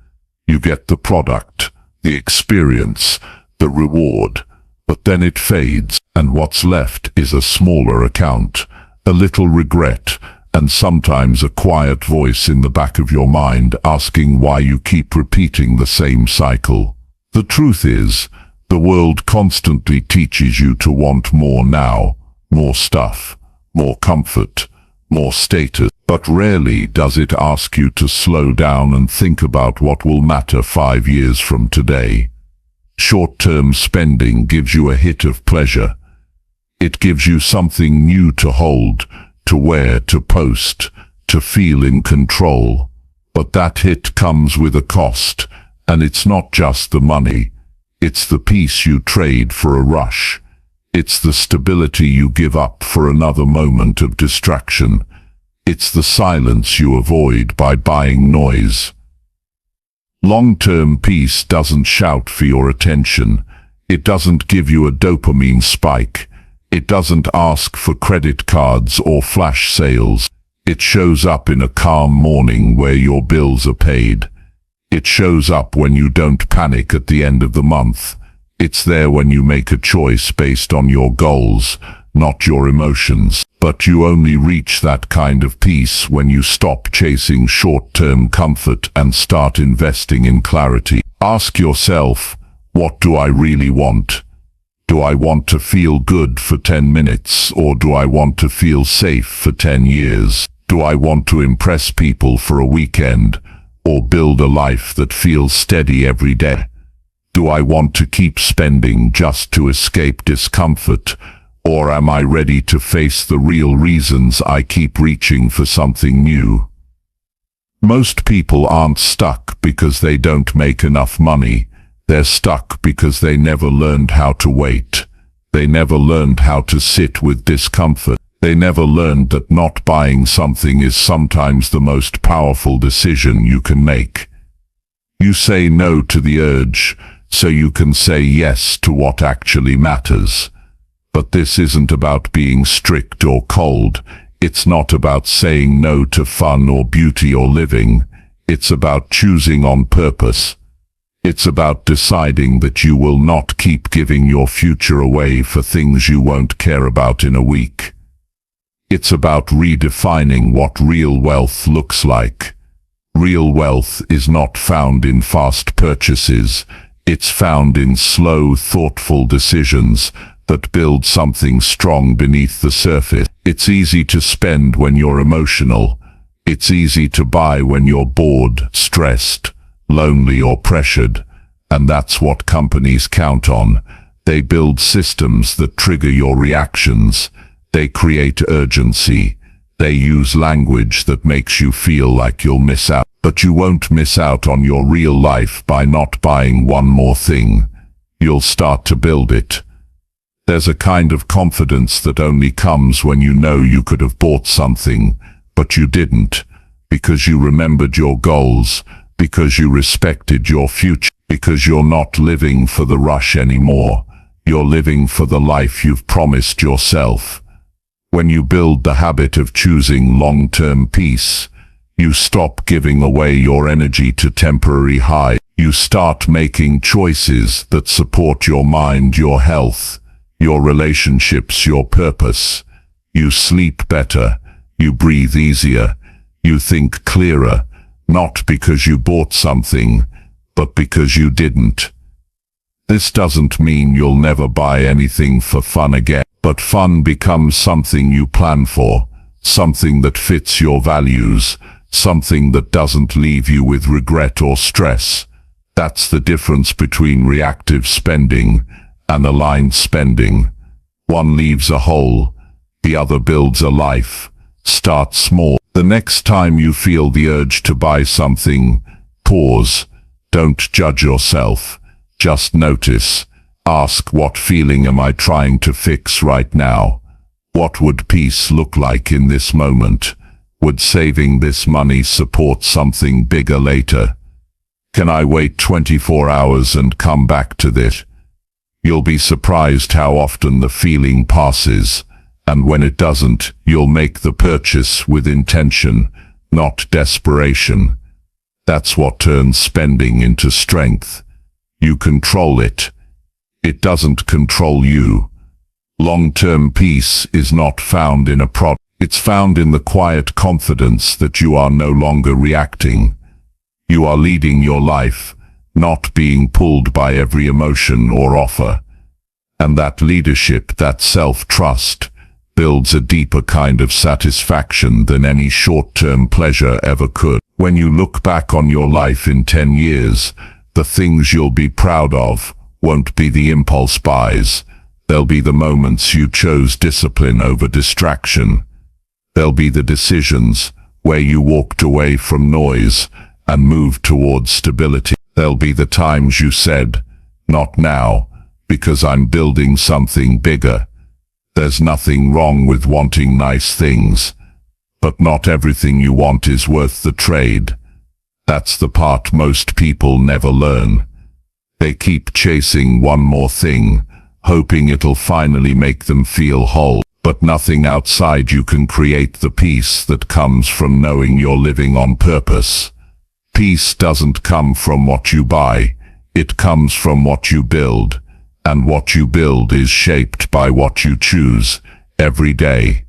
You get the product, the experience, the reward, but then it fades, and what's left is a smaller account, a little regret, and sometimes a quiet voice in the back of your mind asking why you keep repeating the same cycle. The truth is, the world constantly teaches you to want more now, more stuff, more comfort, more status, but rarely does it ask you to slow down and think about what will matter 5 years from today. Short-term spending gives you a hit of pleasure. It gives you something new to hold, to wear, to post, to feel in control. But that hit comes with a cost, and it's not just the money. It's the peace you trade for a rush. It's the stability you give up for another moment of distraction. It's the silence you avoid by buying noise. Long-term peace doesn't shout for your attention. It doesn't give you a dopamine spike. It doesn't ask for credit cards or flash sales. It shows up in a calm morning where your bills are paid. It shows up when you don't panic at the end of the month. It's there when you make a choice based on your goals, not your emotions. But you only reach that kind of peace when you stop chasing short-term comfort and start investing in clarity. Ask yourself, what do I really want? Do I want to feel good for 10 minutes, or do I want to feel safe for 10 years? Do I want to impress people for a weekend, or build a life that feels steady every day? Do I want to keep spending just to escape discomfort, or am I ready to face the real reasons I keep reaching for something new? Most people aren't stuck because they don't make enough money. They're stuck because they never learned how to wait. They never learned how to sit with discomfort. They never learned that not buying something is sometimes the most powerful decision you can make. You say no to the urge, so you can say yes to what actually matters. But this isn't about being strict or cold. It's not about saying no to fun or beauty or living. It's about choosing on purpose. It's about deciding that you will not keep giving your future away for things you won't care about in a week. It's about redefining what real wealth looks like. Real wealth is not found in fast purchases. It's found in slow, thoughtful decisions that build something strong beneath the surface. It's easy to spend when you're emotional. It's easy to buy when you're bored, stressed, lonely or pressured. And that's what companies count on. They build systems that trigger your reactions. They create urgency. They use language that makes you feel like you'll miss out. But you won't miss out on your real life by not buying one more thing. You'll start to build it. There's a kind of confidence that only comes when you know you could have bought something, but you didn't, because you remembered your goals, because you respected your future, because you're not living for the rush anymore. You're living for the life you've promised yourself. When you build the habit of choosing long-term peace, you stop giving away your energy to temporary highs. You start making choices that support your mind, your health, your relationships, your purpose. You sleep better, you breathe easier, you think clearer, not because you bought something, but because you didn't. This doesn't mean you'll never buy anything for fun again, but fun becomes something you plan for, something that fits your values, something that doesn't leave you with regret or stress. That's the difference between reactive spending and aligned spending. One leaves a hole, the other builds a life. Start small. The next time you feel the urge to buy something, pause. Don't judge yourself. Just notice. Ask, what feeling am I trying to fix right now? What would peace look like in this moment? Would saving this money support something bigger later? Can I wait 24 hours and come back to this? You'll be surprised how often the feeling passes, and when it doesn't, you'll make the purchase with intention, not desperation. That's what turns spending into strength. You control it. It doesn't control you. Long-term peace is not found in a product. It's found in the quiet confidence that you are no longer reacting. You are leading your life, not being pulled by every emotion or offer. And that leadership, that self-trust, builds a deeper kind of satisfaction than any short-term pleasure ever could. When you look back on your life in 10 years, the things you'll be proud of won't be the impulse buys. They'll be the moments you chose discipline over distraction. They'll be the decisions where you walked away from noise and moved towards stability. There'll be the times you said, not now, because I'm building something bigger. There's nothing wrong with wanting nice things, but not everything you want is worth the trade. That's the part most people never learn. They keep chasing one more thing, hoping it'll finally make them feel whole. But nothing outside you can create the peace that comes from knowing you're living on purpose. Peace doesn't come from what you buy, it comes from what you build, and what you build is shaped by what you choose every day.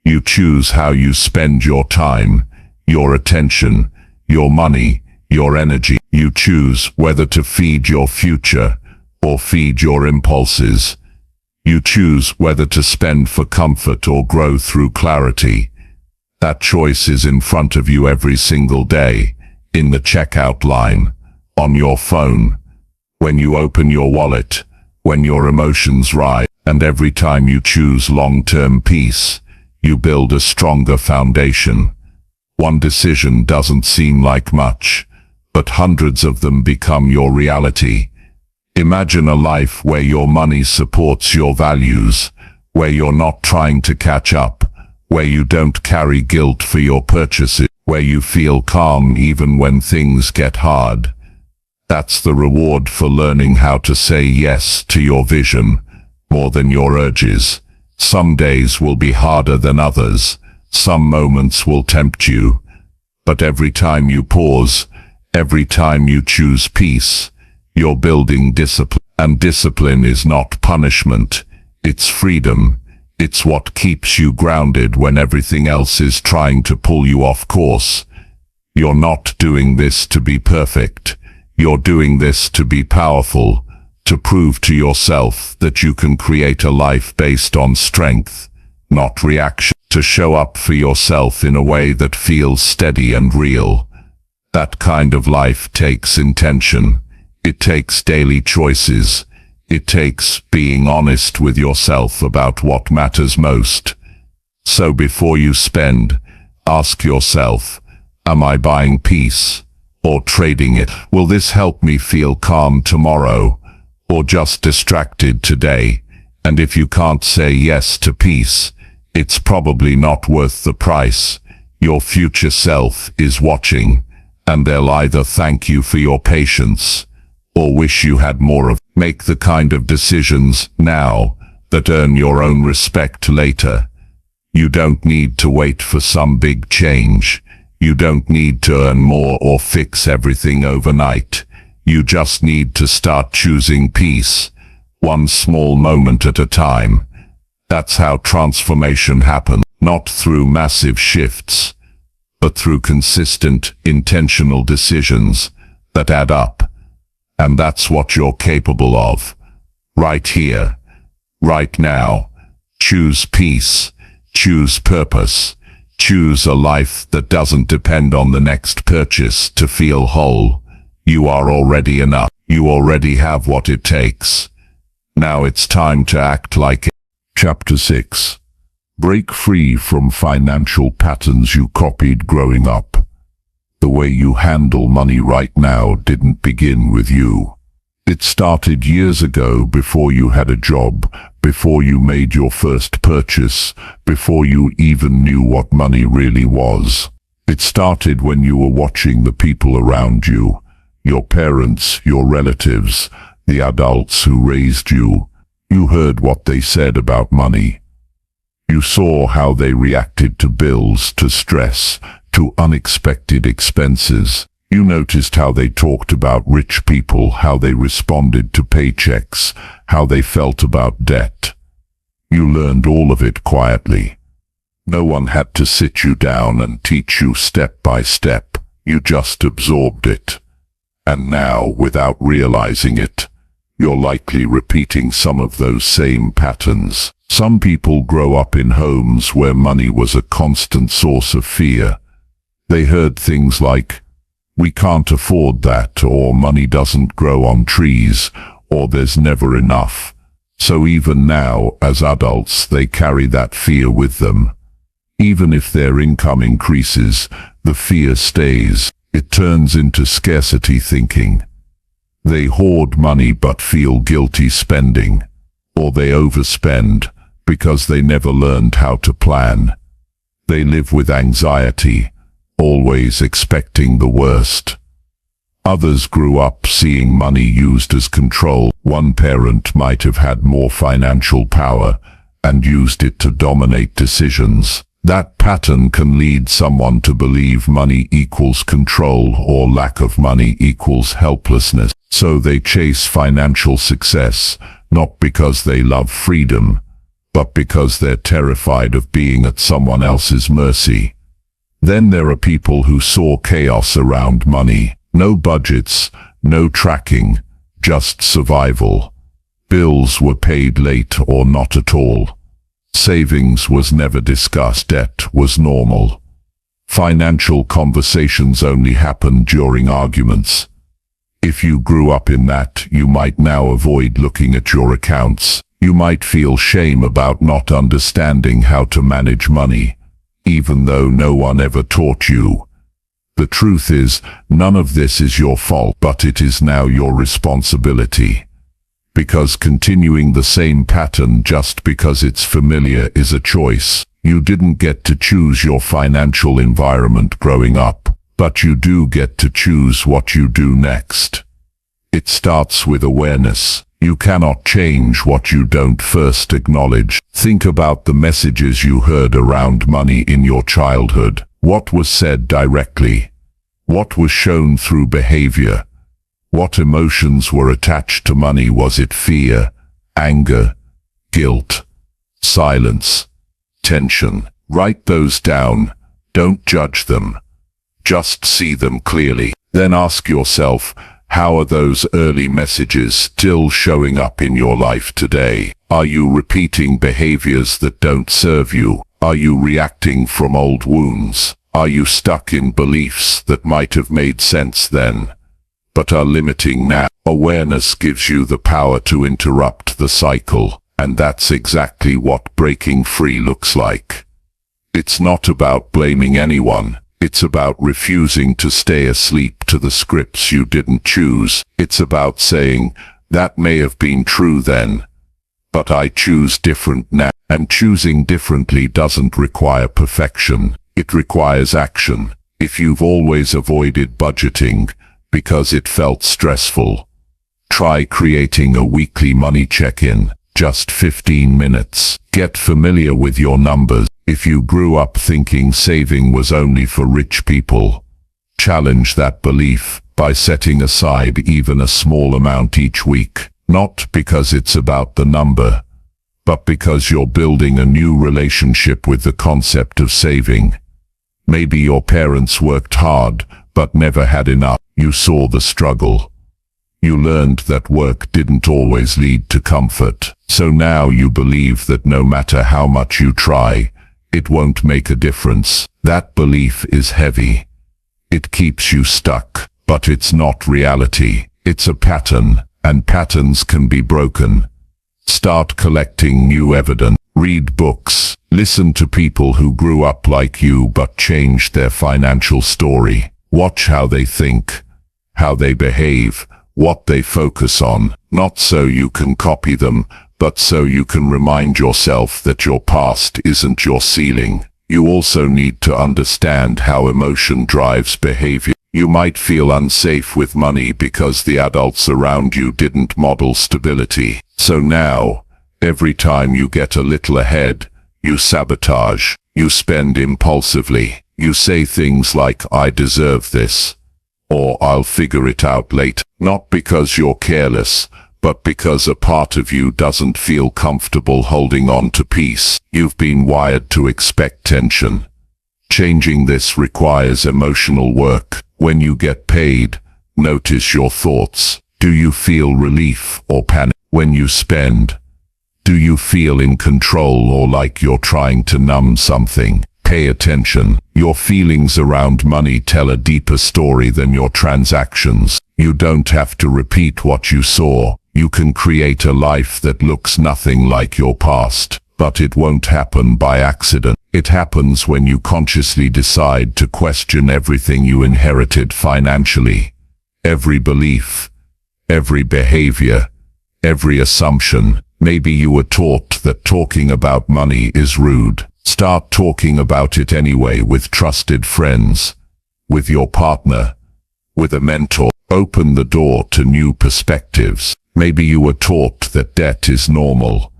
You choose how you spend your time, your attention, your money, your energy. You choose whether to feed your future or feed your impulses. You choose whether to spend for comfort or grow through clarity. That choice is in front of you every single day, in the checkout line, on your phone, when you open your wallet, when your emotions rise. And every time you choose long-term peace, you build a stronger foundation. One decision doesn't seem like much, but hundreds of them become your reality. Imagine a life where your money supports your values, where you're not trying to catch up, where you don't carry guilt for your purchases, where you feel calm even when things get hard. That's the reward for learning how to say yes to your vision, more than your urges. Some days will be harder than others, some moments will tempt you, but every time you pause, every time you choose peace, you're building discipline. And discipline is not punishment, it's freedom. It's what keeps you grounded when everything else is trying to pull you off course. You're not doing this to be perfect. You're doing this to be powerful, to prove to yourself that you can create a life based on strength, not reaction, to show up for yourself in a way that feels steady and real. That kind of life takes intention. It takes daily choices. It takes being honest with yourself about what matters most. So before you spend, ask yourself, am I buying peace or trading it? Will this help me feel calm tomorrow or just distracted today? And if you can't say yes to peace, it's probably not worth the price. Your future self is watching, and they'll either thank you for your patience or wish you had more of. Make the kind of decisions now that earn your own respect later. You don't need to wait for some big change. You don't need to earn more or fix everything overnight. You just need to start choosing peace, one small moment at a time. That's how transformation happens, not through massive shifts, but through consistent, intentional decisions that add up. And that's what you're capable of. Right here, right now. Choose peace. Choose purpose. Choose a life that doesn't depend on the next purchase to feel whole. You are already enough. You already have what it takes. Now it's time to act like it. Chapter 6. Break free from financial patterns you copied growing up. The way you handle money right now didn't begin with you. It started years ago, before you had a job, before you made your first purchase, before you even knew what money really was. It started when you were watching the people around you, your parents, your relatives, the adults who raised you. You heard what they said about money. You saw how they reacted to bills, to stress, to unexpected expenses. You noticed how they talked about rich people, how they responded to paychecks, how they felt about debt. You learned all of it quietly. No one had to sit you down and teach you step by step. You just absorbed it. And now, without realizing it, you're likely repeating some of those same patterns. Some people grow up in homes where money was a constant source of fear. They heard things like, "We can't afford that," or "Money doesn't grow on trees," or "There's never enough." So even now, as adults, they carry that fear with them. Even if their income increases, the fear stays. It turns into scarcity thinking. They hoard money but feel guilty spending, or they overspend because they never learned how to plan. They live with anxiety, always expecting the worst. Others grew up seeing money used as control. One parent might have had more financial power and used it to dominate decisions. That pattern can lead someone to believe money equals control or lack of money equals helplessness. So they chase financial success, not because they love freedom, but because they're terrified of being at someone else's mercy. Then there are people who saw chaos around money. No budgets, no tracking, just survival. Bills were paid late or not at all. Savings was never discussed. Debt was normal. Financial conversations only happened during arguments. If you grew up in that, you might now avoid looking at your accounts. You might feel shame about not understanding how to manage money, even though no one ever taught you. The truth is, none of this is your fault, but it is now your responsibility. Because continuing the same pattern just because it's familiar is a choice. You didn't get to choose your financial environment growing up, but you do get to choose what you do next. It starts with awareness. You cannot change what you don't first acknowledge. Think about the messages you heard around money in your childhood. What was said directly? What was shown through behavior? What emotions were attached to money? Was it fear, anger, guilt, silence, tension? Write those down. Don't judge them. Just see them clearly. Then ask yourself, how are those early messages still showing up in your life today? Are you repeating behaviors that don't serve you? Are you reacting from old wounds? Are you stuck in beliefs that might have made sense then, but are limiting now? Awareness gives you the power to interrupt the cycle, and that's exactly what breaking free looks like. It's not about blaming anyone. It's about refusing to stay asleep to the scripts you didn't choose. It's about saying, that may have been true then, but I choose different now. And choosing differently doesn't require perfection. It requires action. If you've always avoided budgeting because it felt stressful, try creating a weekly money check-in, just 15 minutes. Get familiar with your numbers. If you grew up thinking saving was only for rich people, challenge that belief by setting aside even a small amount each week. Not because it's about the number, but because you're building a new relationship with the concept of saving. Maybe your parents worked hard, but never had enough. You saw the struggle. You learned that work didn't always lead to comfort. So now you believe that no matter how much you try, it won't make a difference. That belief is heavy. It keeps you stuck, but it's not reality. It's a pattern, and patterns can be broken. Start collecting new evidence. Read books. Listen to people who grew up like you but changed their financial story. Watch how they think, how they behave, what they focus on. Not so you can copy them, but so you can remind yourself that your past isn't your ceiling. You also need to understand how emotion drives behavior. You might feel unsafe with money because the adults around you didn't model stability. So now, every time you get a little ahead, you sabotage. You spend impulsively. You say things like, I deserve this, or I'll figure it out later. Not because you're careless, but because a part of you doesn't feel comfortable holding on to peace. You've been wired to expect tension. Changing this requires emotional work. When you get paid, notice your thoughts. Do you feel relief or panic? When you spend, do you feel in control or like you're trying to numb something? Pay attention. Your feelings around money tell a deeper story than your transactions. You don't have to repeat what you saw. You can create a life that looks nothing like your past. But it won't happen by accident. It happens when you consciously decide to question everything you inherited financially. Every belief, every behavior, every assumption. Maybe you were taught that talking about money is rude. Start talking about it anyway with trusted friends, with your partner, with a mentor. Open the door to new perspectives. Maybe you were taught that debt is normal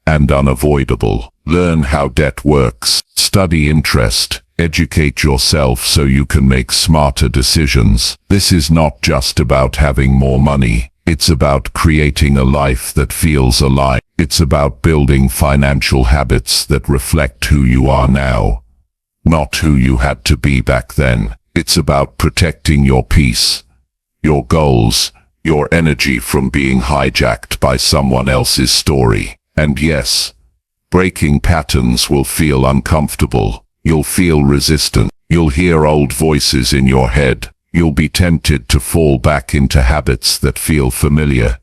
and unavoidable. Learn how debt works. Study interest. Educate yourself so you can make smarter decisions. This is not just about having more money. It's about creating a life that feels alive. It's about building financial habits that reflect who you are now, not who you had to be back then. It's about protecting your peace, your goals, your energy from being hijacked by someone else's story. And yes, breaking patterns will feel uncomfortable. You'll feel resistant. You'll hear old voices in your head. You'll be tempted to fall back into habits that feel familiar,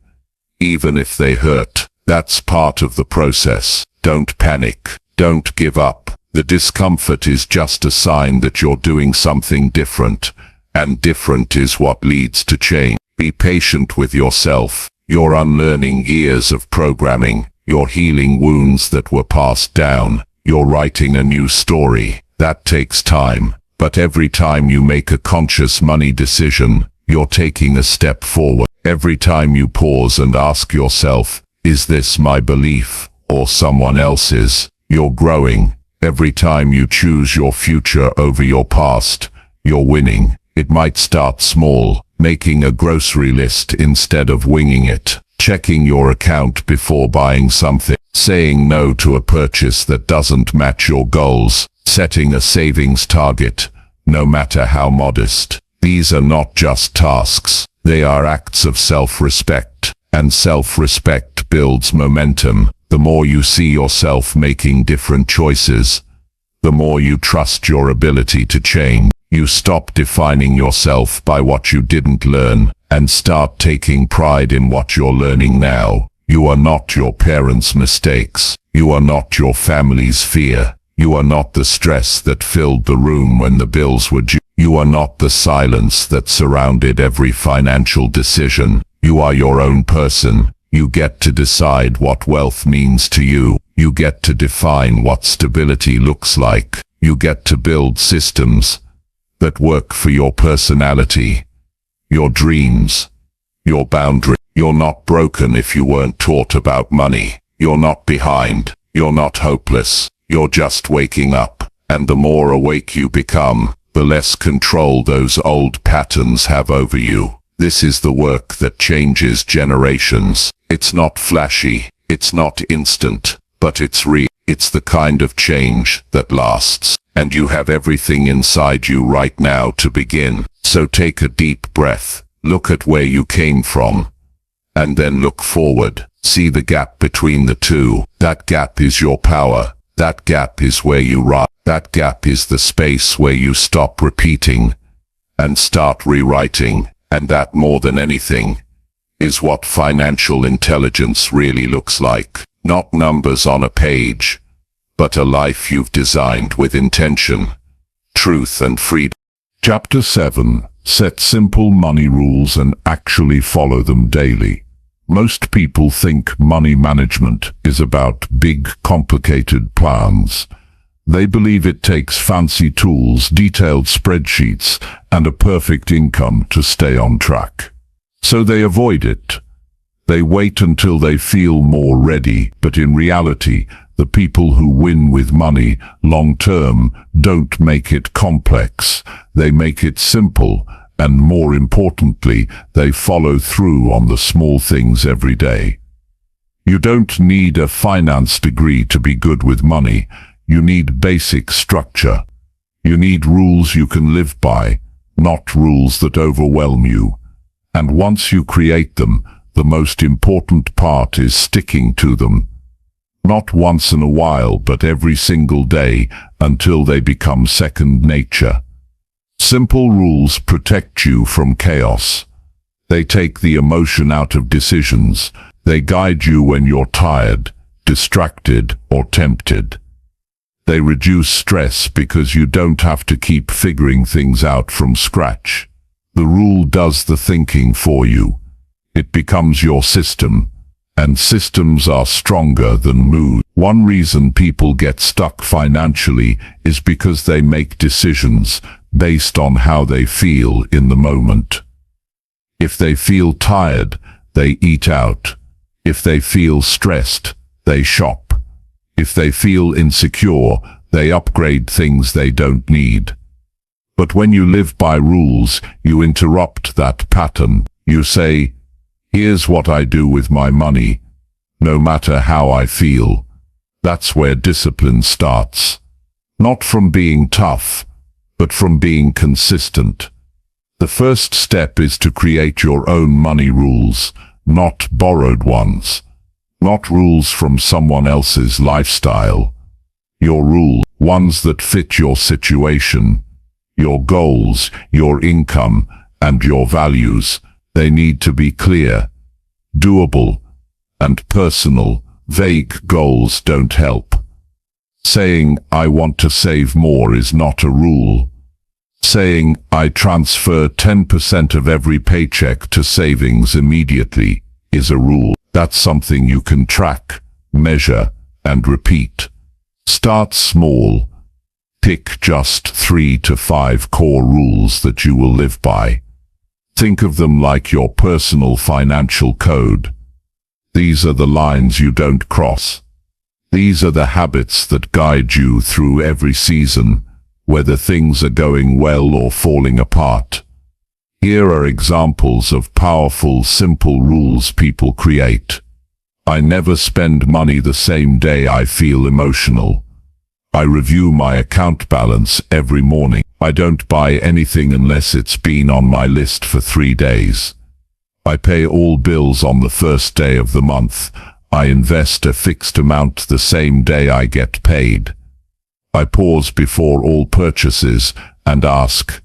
even if they hurt. That's part of the process. Don't panic. Don't give up. The discomfort is just a sign that you're doing something different, and different is what leads to change. Be patient with yourself. You're unlearning years of programming. You're healing wounds that were passed down. You're writing a new story. That takes time. But every time you make a conscious money decision, you're taking a step forward. Every time you pause and ask yourself, is this my belief or someone else's? You're growing. Every time you choose your future over your past, you're winning. It might start small, making a grocery list instead of winging it, checking your account before buying something, saying no to a purchase that doesn't match your goals, setting a savings target, no matter how modest. These are not just tasks, they are acts of self-respect, and self-respect builds momentum. The more you see yourself making different choices, the more you trust your ability to change. You stop defining yourself by what you didn't learn, and start taking pride in what you're learning now. You are not your parents' mistakes. You are not your family's fear. You are not the stress that filled the room when the bills were due. You are not the silence that surrounded every financial decision. You are your own person. You get to decide what wealth means to you. You get to define what stability looks like. You get to build systems that work for your personality, your dreams, your boundary. You're not broken if you weren't taught about money. You're not behind. You're not hopeless. You're just waking up. And the more awake you become, the less control those old patterns have over you. This is the work that changes generations. It's not flashy. It's not instant, but it's real. It's the kind of change that lasts. And you have everything inside you right now to begin. So take a deep breath. Look at where you came from. And then look forward. See the gap between the two. That gap is your power. That gap is where you rise. That gap is the space where you stop repeating and start rewriting. And that, more than anything, is what financial intelligence really looks like. Not numbers on a page, but a life you've designed with intention, truth and freedom. Chapter 7. Set simple money rules and actually follow them daily. Most people think money management is about big, complicated plans. They believe it takes fancy tools, detailed spreadsheets, and a perfect income to stay on track. So they avoid it. They wait until they feel more ready, but in reality, the people who win with money long-term don't make it complex. They make it simple, and more importantly, they follow through on the small things every day. You don't need a finance degree to be good with money. You need basic structure. You need rules you can live by, not rules that overwhelm you. And once you create them, the most important part is sticking to them. Not once in a while, but every single day until they become second nature. Simple rules protect you from chaos. They take the emotion out of decisions. They guide you when you're tired, distracted, or tempted. They reduce stress because you don't have to keep figuring things out from scratch. The rule does the thinking for you. It becomes your system, and systems are stronger than mood. One reason people get stuck financially is because they make decisions based on how they feel in the moment. If they feel tired, they eat out. If they feel stressed, they shop. If they feel insecure, they upgrade things they don't need. But when you live by rules, you interrupt that pattern. You say, here's what I do with my money, no matter how I feel. That's where discipline starts. Not from being tough, but from being consistent. The first step is to create your own money rules, not borrowed ones. Not rules from someone else's lifestyle. Your rules, ones that fit your situation, your goals, your income, and your values. They need to be clear, doable, and personal. Vague goals don't help. Saying, I want to save more is not a rule. Saying, I transfer 10% of every paycheck to savings immediately is a rule. That's something you can track, measure, and repeat. Start small. Pick just 3 to 5 core rules that you will live by. Think of them like your personal financial code. These are the lines you don't cross. These are the habits that guide you through every season, whether things are going well or falling apart. Here are examples of powerful, simple rules people create. I never spend money the same day I feel emotional. I review my account balance every morning. I don't buy anything unless it's been on my list for 3 days. I pay all bills on the first day of the month. I invest a fixed amount the same day I get paid. I pause before all purchases and ask,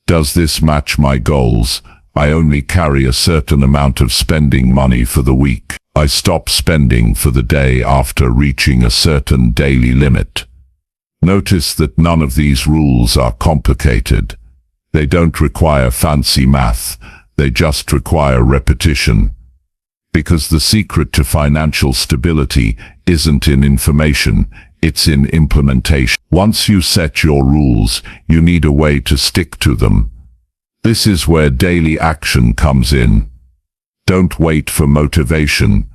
does this match my goals? I only carry a certain amount of spending money for the week. I stop spending for the day after reaching a certain daily limit. Notice that none of these rules are complicated. They don't require fancy math, they just require repetition. Because the secret to financial stability isn't in information, it's in implementation. Once you set your rules, you need a way to stick to them. This is where daily action comes in. Don't wait for motivation.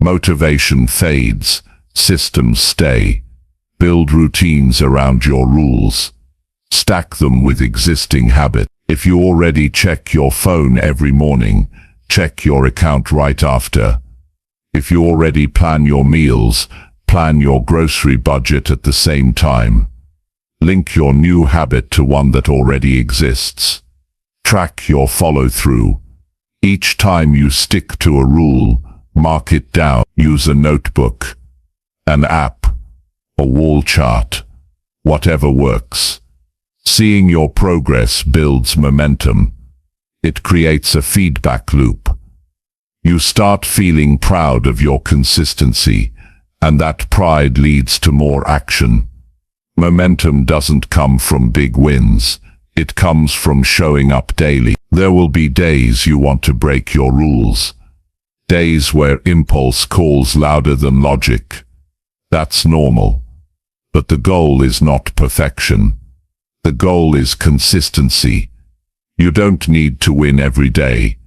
Motivation fades, systems stay. Build routines around your rules. Stack them with existing habits. If you already check your phone every morning, check your account right after. If you already plan your meals, plan your grocery budget at the same time. Link your new habit to one that already exists. Track your follow-through. Each time you stick to a rule, mark it down. Use a notebook, an app, a wall chart, whatever works. Seeing your progress builds momentum. It creates a feedback loop. You start feeling proud of your consistency, and that pride leads to more action. Momentum doesn't come from big wins. It comes from showing up daily. There will be days you want to break your rules. Days where impulse calls louder than logic. That's normal. But the goal is not perfection. The goal is consistency. You don't need to win every day.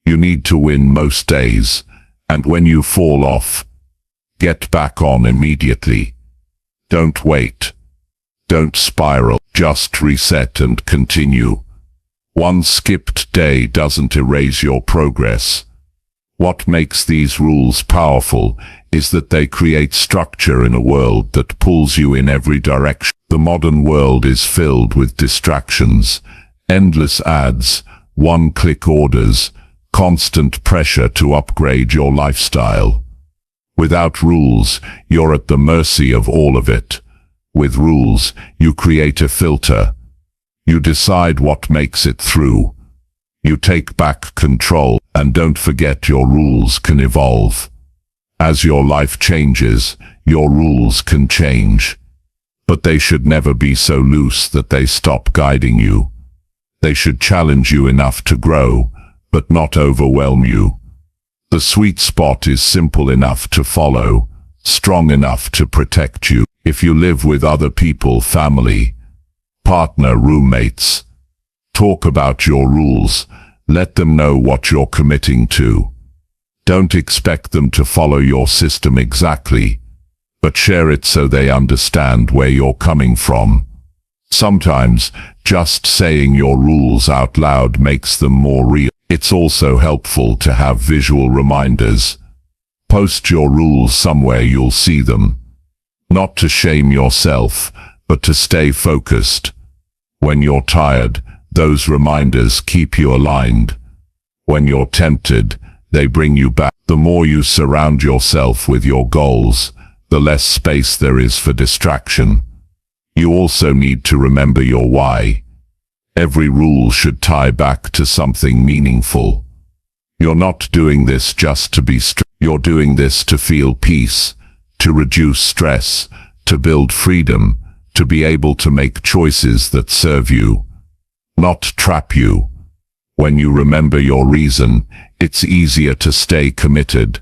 You need to win most days. And when you fall off, get back on immediately. Don't wait. Don't spiral. Just reset and continue. One skipped day doesn't erase your progress. What makes these rules powerful is that they create structure in a world that pulls you in every direction. The modern world is filled with distractions, endless ads, one-click orders, constant pressure to upgrade your lifestyle. Without rules, you're at the mercy of all of it. With rules, you create a filter. You decide what makes it through. You take back control, and don't forget your rules can evolve. As your life changes, your rules can change. But they should never be so loose that they stop guiding you. They should challenge you enough to grow, but not overwhelm you. The sweet spot is simple enough to follow, strong enough to protect you. If you live with other people, family, partner, roommates, talk about your rules. Let them know what you're committing to. Don't expect them to follow your system exactly, but share it so they understand where you're coming from. Sometimes, just saying your rules out loud makes them more real. It's also helpful to have visual reminders. Post your rules somewhere you'll see them. Not to shame yourself, but to stay focused. When you're tired, those reminders keep you aligned. When you're tempted, they bring you back. The more you surround yourself with your goals, the less space there is for distraction. You also need to remember your why. Every rule should tie back to something meaningful. You're not doing this just to be strict. You're doing this to feel peace, to reduce stress, to build freedom, to be able to make choices that serve you, not trap you. When you remember your reason, it's easier to stay committed.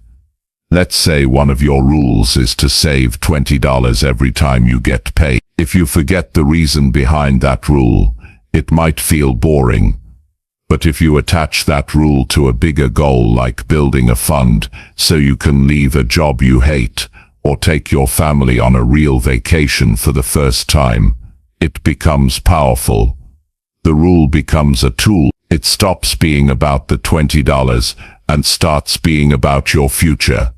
Let's say one of your rules is to save $20 every time you get paid. If you forget the reason behind that rule, it might feel boring. But if you attach that rule to a bigger goal like building a fund so you can leave a job you hate, or take your family on a real vacation for the first time, it becomes powerful. The rule becomes a tool. It stops being about the $20 and starts being about your future.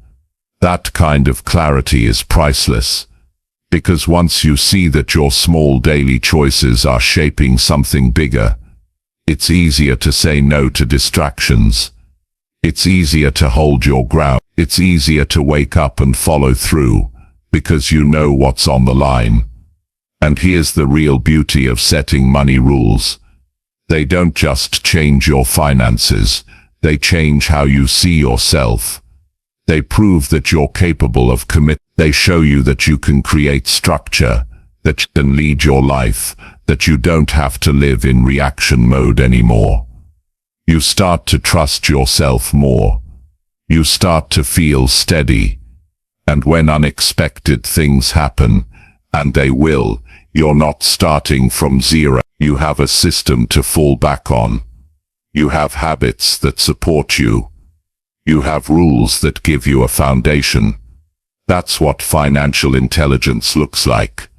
That kind of clarity is priceless. Because once you see that your small daily choices are shaping something bigger, it's easier to say no to distractions. It's easier to hold your ground. It's easier to wake up and follow through, because you know what's on the line. And here's the real beauty of setting money rules. They don't just change your finances, they change how you see yourself. They prove that you're capable of commitment. They show you that you can create structure, that you can lead your life, that you don't have to live in reaction mode anymore. You start to trust yourself more. You start to feel steady. And when unexpected things happen, and they will, you're not starting from zero. You have a system to fall back on. You have habits that support you. You have rules that give you a foundation. That's what financial intelligence looks like.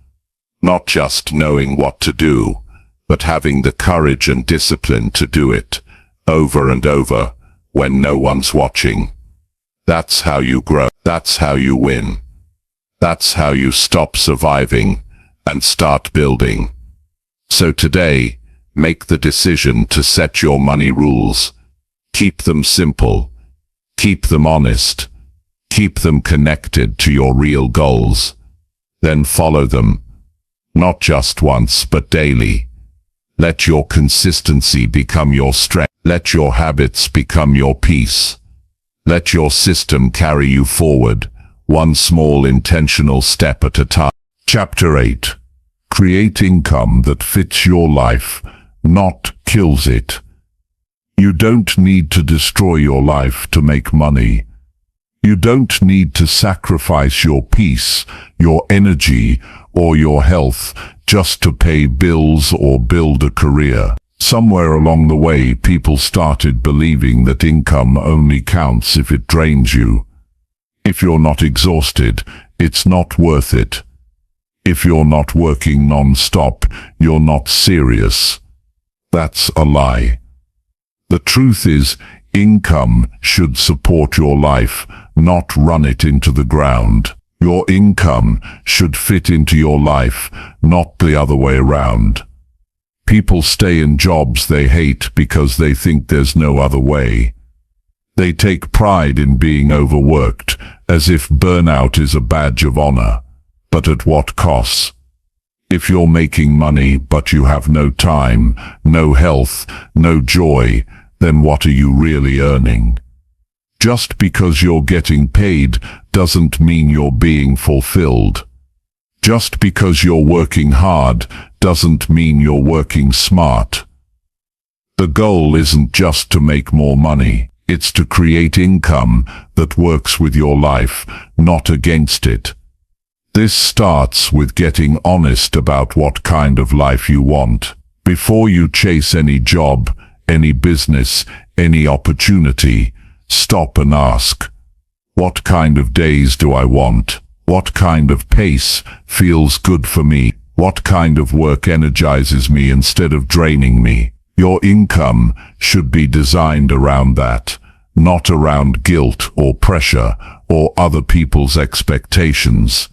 Not just knowing what to do, but having the courage and discipline to do it, over and over, when no one's watching. That's how you grow. That's how you win. That's how you stop surviving and start building. So today, make the decision to set your money rules. Keep them simple. Keep them honest. Keep them connected to your real goals. Then follow them. Not just once, but daily. Let your consistency become your strength. Let your habits become your peace. Let your system carry you forward, one small intentional step at a time. Chapter 8. Create income that fits your life, not kills it. You don't need to destroy your life to make money. You don't need to sacrifice your peace, your energy, or your health just to pay bills or build a career. Somewhere along the way, people started believing that income only counts if it drains you. If you're not exhausted, it's not worth it. If you're not working non-stop, you're not serious. That's a lie. The truth is, income should support your life, not run it into the ground. Your income should fit into your life, not the other way around. People stay in jobs they hate because they think there's no other way. They take pride in being overworked, as if burnout is a badge of honor. But at what cost? If you're making money but you have no time, no health, no joy, then what are you really earning? Just because you're getting paid doesn't mean you're being fulfilled. Just because you're working hard doesn't mean you're working smart. The goal isn't just to make more money, it's to create income that works with your life, not against it. This starts with getting honest about what kind of life you want. Before you chase any job, any business, any opportunity, stop and ask, what kind of days do I want? What kind of pace feels good for me? What kind of work energizes me instead of draining me? Your income should be designed around that, not around guilt or pressure or other people's expectations.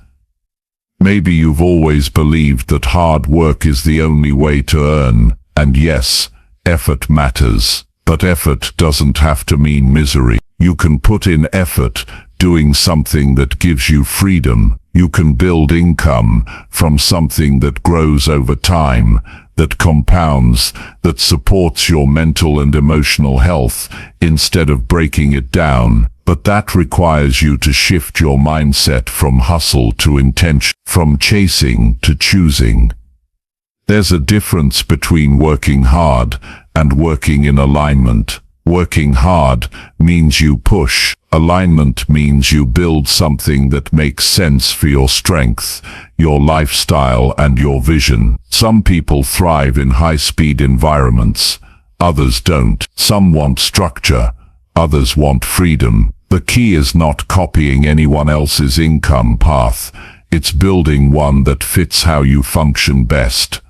Maybe you've always believed that hard work is the only way to earn, and yes, effort matters, but effort doesn't have to mean misery. You can put in effort doing something that gives you freedom. You can build income from something that grows over time, that compounds, that supports your mental and emotional health instead of breaking it down. But that requires you to shift your mindset from hustle to intention, from chasing to choosing. There's a difference between working hard and working in alignment. Working hard means you push. Alignment means you build something that makes sense for your strength, your lifestyle, and your vision. Some people thrive in high-speed environments. Others don't. Some want structure. Others want freedom. The key is not copying anyone else's income path. It's building one that fits how you function best.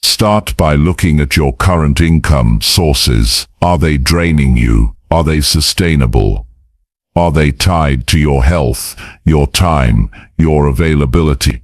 Start by looking at your current income sources. Are they draining you? Are they sustainable? Are they tied to your health, your time, your availability?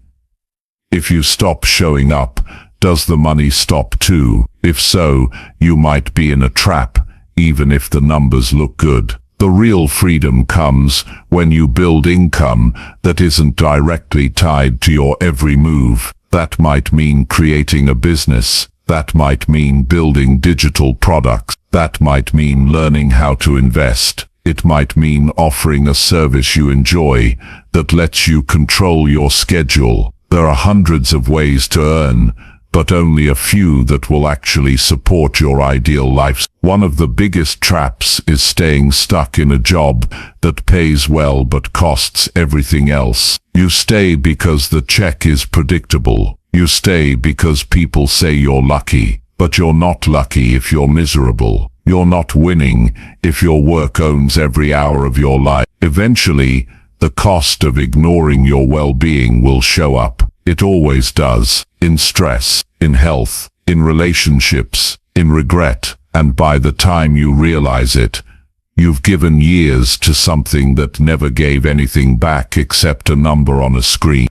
If you stop showing up, does the money stop too? If so, you might be in a trap, even if the numbers look good. The real freedom comes when you build income that isn't directly tied to your every move. That might mean creating a business. That might mean building digital products. That might mean learning how to invest. It might mean offering a service you enjoy that lets you control your schedule. There are hundreds of ways to earn, but only a few that will actually support your ideal life. One of the biggest traps is staying stuck in a job that pays well but costs everything else. You stay because the check is predictable. You stay because people say you're lucky, but you're not lucky if you're miserable. You're not winning if your work owns every hour of your life. Eventually, the cost of ignoring your well-being will show up. It always does. In stress, in health, in relationships, in regret. And by the time you realize it, you've given years to something that never gave anything back except a number on a screen.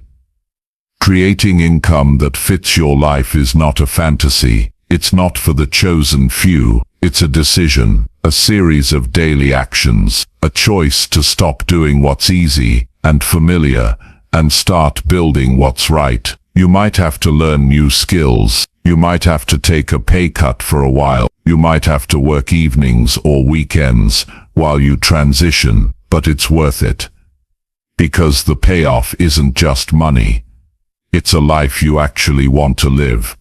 Creating income that fits your life is not a fantasy. It's not for the chosen few. It's a decision, a series of daily actions, a choice to stop doing what's easy and familiar and start building what's right. You might have to learn new skills. You might have to take a pay cut for a while. You might have to work evenings or weekends while you transition, but it's worth it. Because the payoff isn't just money. It's a life you actually want to live.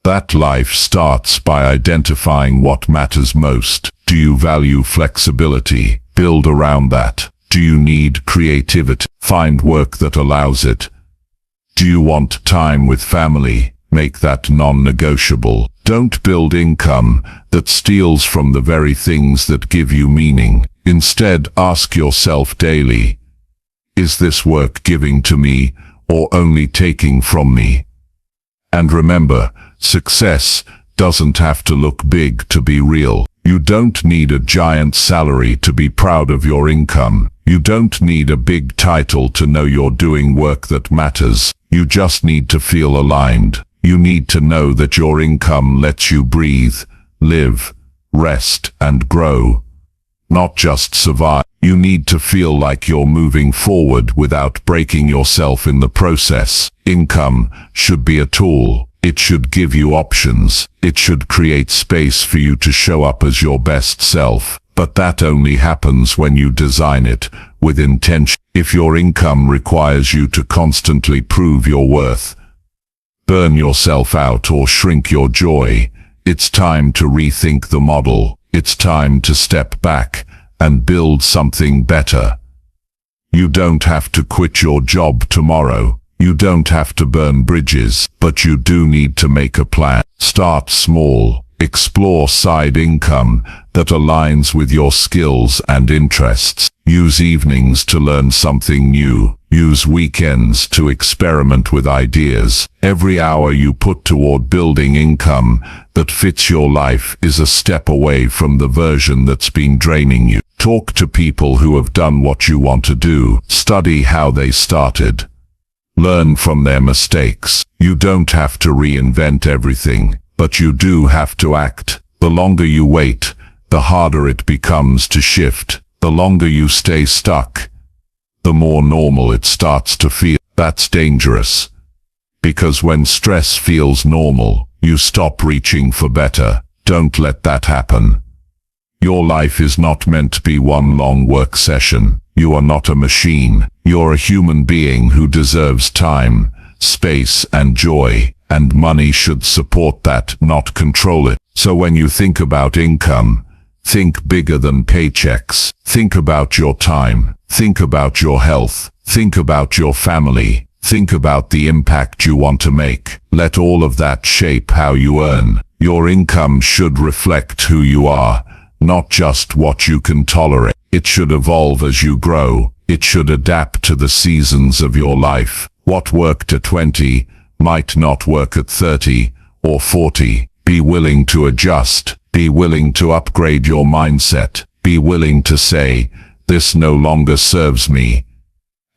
That life starts by identifying what matters most. Do you value flexibility? Build around that. Do you need creativity? Find work that allows it. Do you want time with family? Make that non-negotiable. Don't build income that steals from the very things that give you meaning. Instead, ask yourself daily, is this work giving to me or only taking from me? And remember, success doesn't have to look big to be real. You don't need a giant salary to be proud of your income. You don't need a big title to know you're doing work that matters. You just need to feel aligned. You need to know that your income lets you breathe, live, rest, and grow. Not just survive. You need to feel like you're moving forward without breaking yourself in the process. Income should be a tool. It should give you options. It should create space for you to show up as your best self. But that only happens when you design it with intention. If your income requires you to constantly prove your worth, burn yourself out or shrink your joy, it's time to rethink the model. It's time to step back and build something better. You don't have to quit your job tomorrow. You don't have to burn bridges, but you do need to make a plan. Start small. Explore side income that aligns with your skills and interests. Use evenings to learn something new. Use weekends to experiment with ideas. Every hour you put toward building income that fits your life is a step away from the version that's been draining you. Talk to people who have done what you want to do. Study how they started. Learn from their mistakes. You don't have to reinvent everything, but you do have to act. The longer you wait, the harder it becomes to shift. The longer you stay stuck, the more normal it starts to feel. That's dangerous. Because when stress feels normal, you stop reaching for better. Don't let that happen. Your life is not meant to be one long work session. You are not a machine. You're a human being who deserves time, space, and joy. And money should support that, not control it. So when you think about income, think bigger than paychecks. Think about your time. Think about your health. Think about your family. Think about the impact you want to make. Let all of that shape how you earn. Your income should reflect who you are, not just what you can tolerate. It should evolve as you grow. It should adapt to the seasons of your life. What worked at 20 might not work at 30 or 40. Be willing to adjust. Be willing to upgrade your mindset. Be willing to say, this no longer serves me,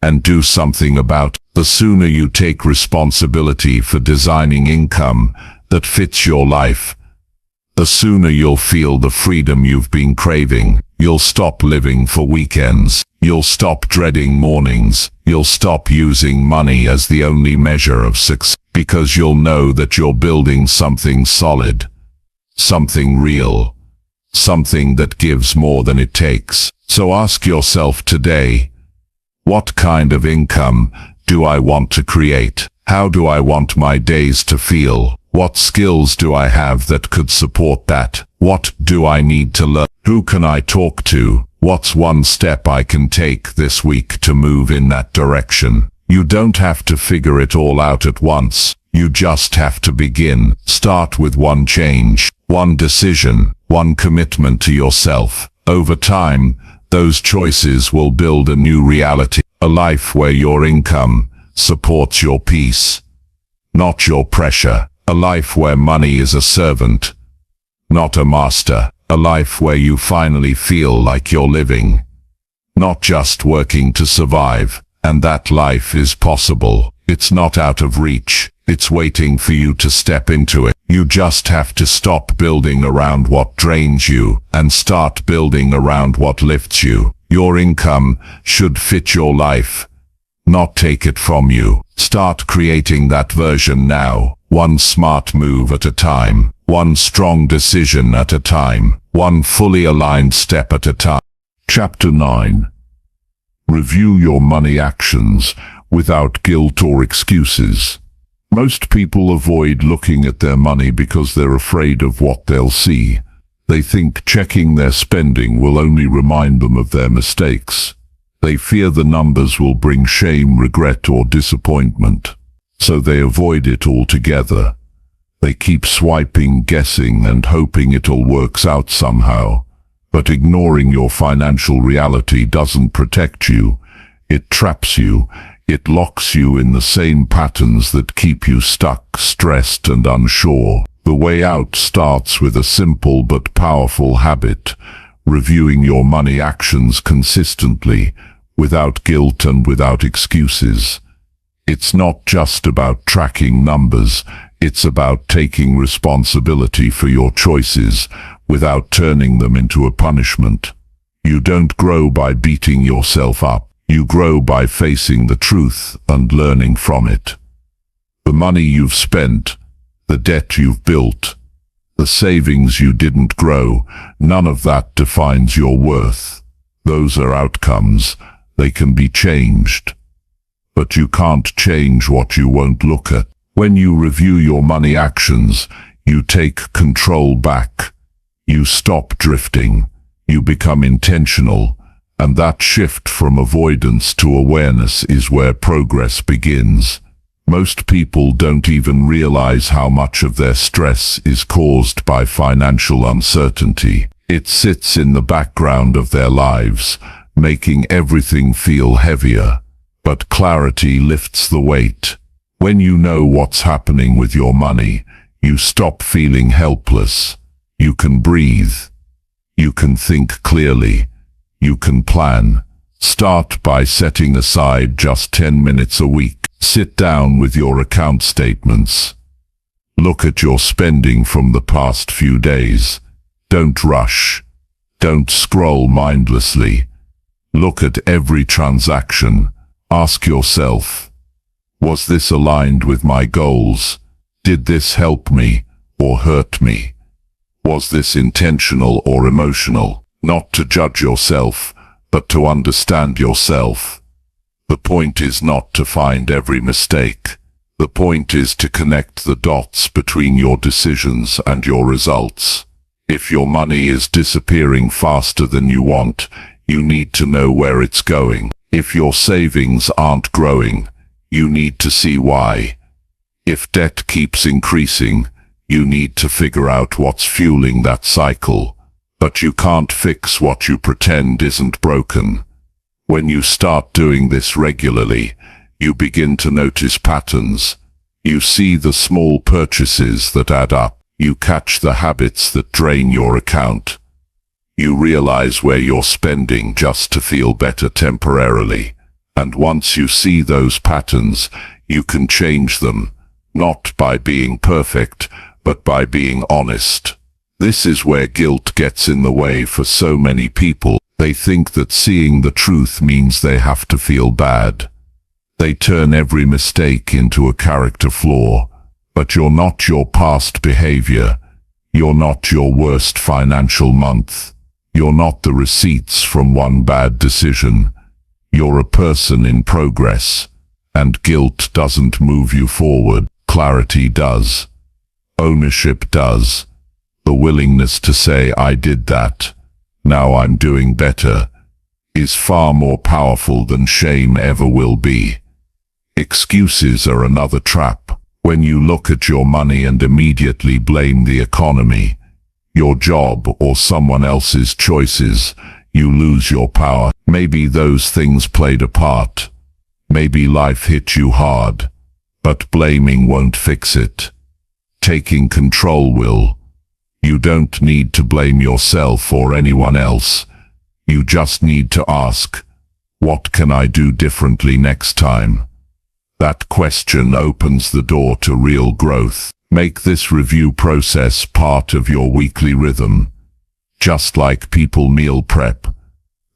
and do something about it. The sooner you take responsibility for designing income that fits your life, the sooner you'll feel the freedom you've been craving. You'll stop living for weekends. You'll stop dreading mornings. You'll stop using money as the only measure of success, because you'll know that you're building something solid, something real, something that gives more than it takes. So ask yourself today, what kind of income do I want to create? How do I want my days to feel? What skills do I have that could support that? What do I need to learn? Who can I talk to? What's one step I can take this week to move in that direction? You don't have to figure it all out at once. You just have to begin. Start with one change, one decision, one commitment to yourself. Over time, those choices will build a new reality, a life where your income supports your peace, not your pressure. A life where money is a servant, not a master. A life where you finally feel like you're living, not just working to survive. And that life is possible. It's not out of reach. It's waiting for you to step into it. You just have to stop building around what drains you and start building around what lifts you. Your income should fit your life, not take it from you. Start creating that version now, one smart move at a time, one strong decision at a time, one fully aligned step at a time. Chapter 9. Review your money actions without guilt or excuses. Most people avoid looking at their money because they're afraid of what they'll see. They think checking their spending will only remind them of their mistakes. They fear the numbers will bring shame, regret, or disappointment. So they avoid it altogether. They keep swiping, guessing, and hoping it all works out somehow. But ignoring your financial reality doesn't protect you. It traps you. It locks you in the same patterns that keep you stuck, stressed, and unsure. The way out starts with a simple but powerful habit: reviewing your money actions consistently, without guilt and without excuses. It's not just about tracking numbers. It's about taking responsibility for your choices without turning them into a punishment. You don't grow by beating yourself up. You grow by facing the truth and learning from it. The money you've spent, the debt you've built, the savings you didn't grow, none of that defines your worth. Those are outcomes. They can be changed. But you can't change what you won't look at. When you review your money actions, you take control back. You stop drifting. You become intentional. And that shift from avoidance to awareness is where progress begins. Most people don't even realize how much of their stress is caused by financial uncertainty. It sits in the background of their lives, making everything feel heavier. But clarity lifts the weight. When you know what's happening with your money, you stop feeling helpless. You can breathe. You can think clearly. You can plan. Start by setting aside just 10 minutes a week. Sit down with your account statements. Look at your spending from the past few days. Don't rush. Don't scroll mindlessly. Look at every transaction. Ask yourself, was this aligned with my goals? Did this help me or hurt me? Was this intentional or emotional? Not to judge yourself, but to understand yourself. The point is not to find every mistake. The point is to connect the dots between your decisions and your results. If your money is disappearing faster than you want, you need to know where it's going. If your savings aren't growing, you need to see why. If debt keeps increasing, you need to figure out what's fueling that cycle. But you can't fix what you pretend isn't broken. When you start doing this regularly, you begin to notice patterns. You see the small purchases that add up. You catch the habits that drain your account. You realize where you're spending just to feel better temporarily. And once you see those patterns, you can change them, not by being perfect, but by being honest. This is where guilt gets in the way for so many people. They think that seeing the truth means they have to feel bad. They turn every mistake into a character flaw. But you're not your past behavior. You're not your worst financial month. You're not the receipts from one bad decision. You're a person in progress. And guilt doesn't move you forward. Clarity does. Ownership does. The willingness to say, I did that, now I'm doing better, is far more powerful than shame ever will be. Excuses are another trap. When you look at your money and immediately blame the economy, your job, or someone else's choices, you lose your power. Maybe those things played a part. Maybe life hit you hard. But blaming won't fix it. Taking control will. You don't need to blame yourself or anyone else. You just need to ask, what can I do differently next time? That question opens the door to real growth. Make this review process part of your weekly rhythm. Just like people meal prep,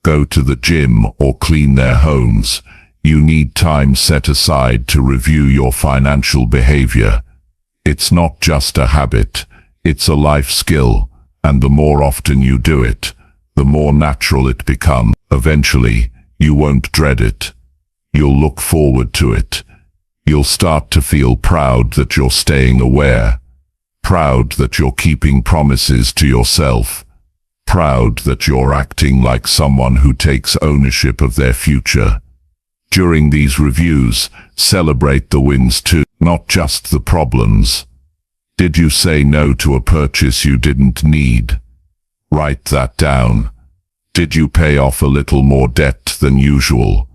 go to the gym, or clean their homes, you need time set aside to review your financial behavior. It's not just a habit, it's a life skill, and the more often you do it, the more natural it becomes. Eventually, you won't dread it. You'll look forward to it. You'll start to feel proud that you're staying aware, proud that you're keeping promises to yourself, proud that you're acting like someone who takes ownership of their future. During these reviews, celebrate the wins too, not just the problems. Did you say no to a purchase you didn't need? Write that down. Did you pay off a little more debt than usual?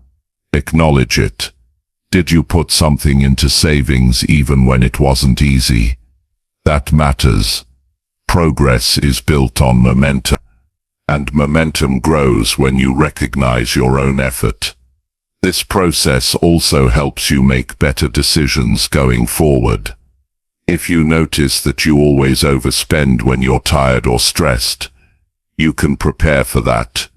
Acknowledge it. Did you put something into savings even when it wasn't easy? That matters. Progress is built on momentum, and momentum grows when you recognize your own effort. This process also helps you make better decisions going forward. If you notice that you always overspend when you're tired or stressed, you can prepare for that.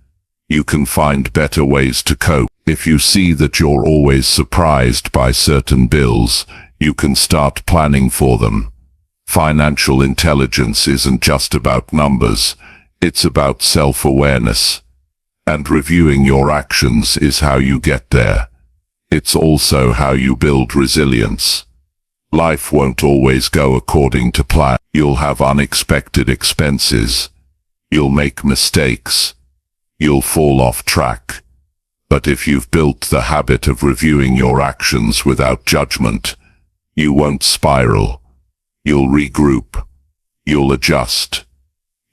You can find better ways to cope. If you see that you're always surprised by certain bills, you can start planning for them. Financial intelligence isn't just about numbers, it's about self-awareness. And reviewing your actions is how you get there. It's also how you build resilience. Life won't always go according to plan. You'll have unexpected expenses. You'll make mistakes. You'll fall off track. But if you've built the habit of reviewing your actions without judgment, you won't spiral. You'll regroup. You'll adjust.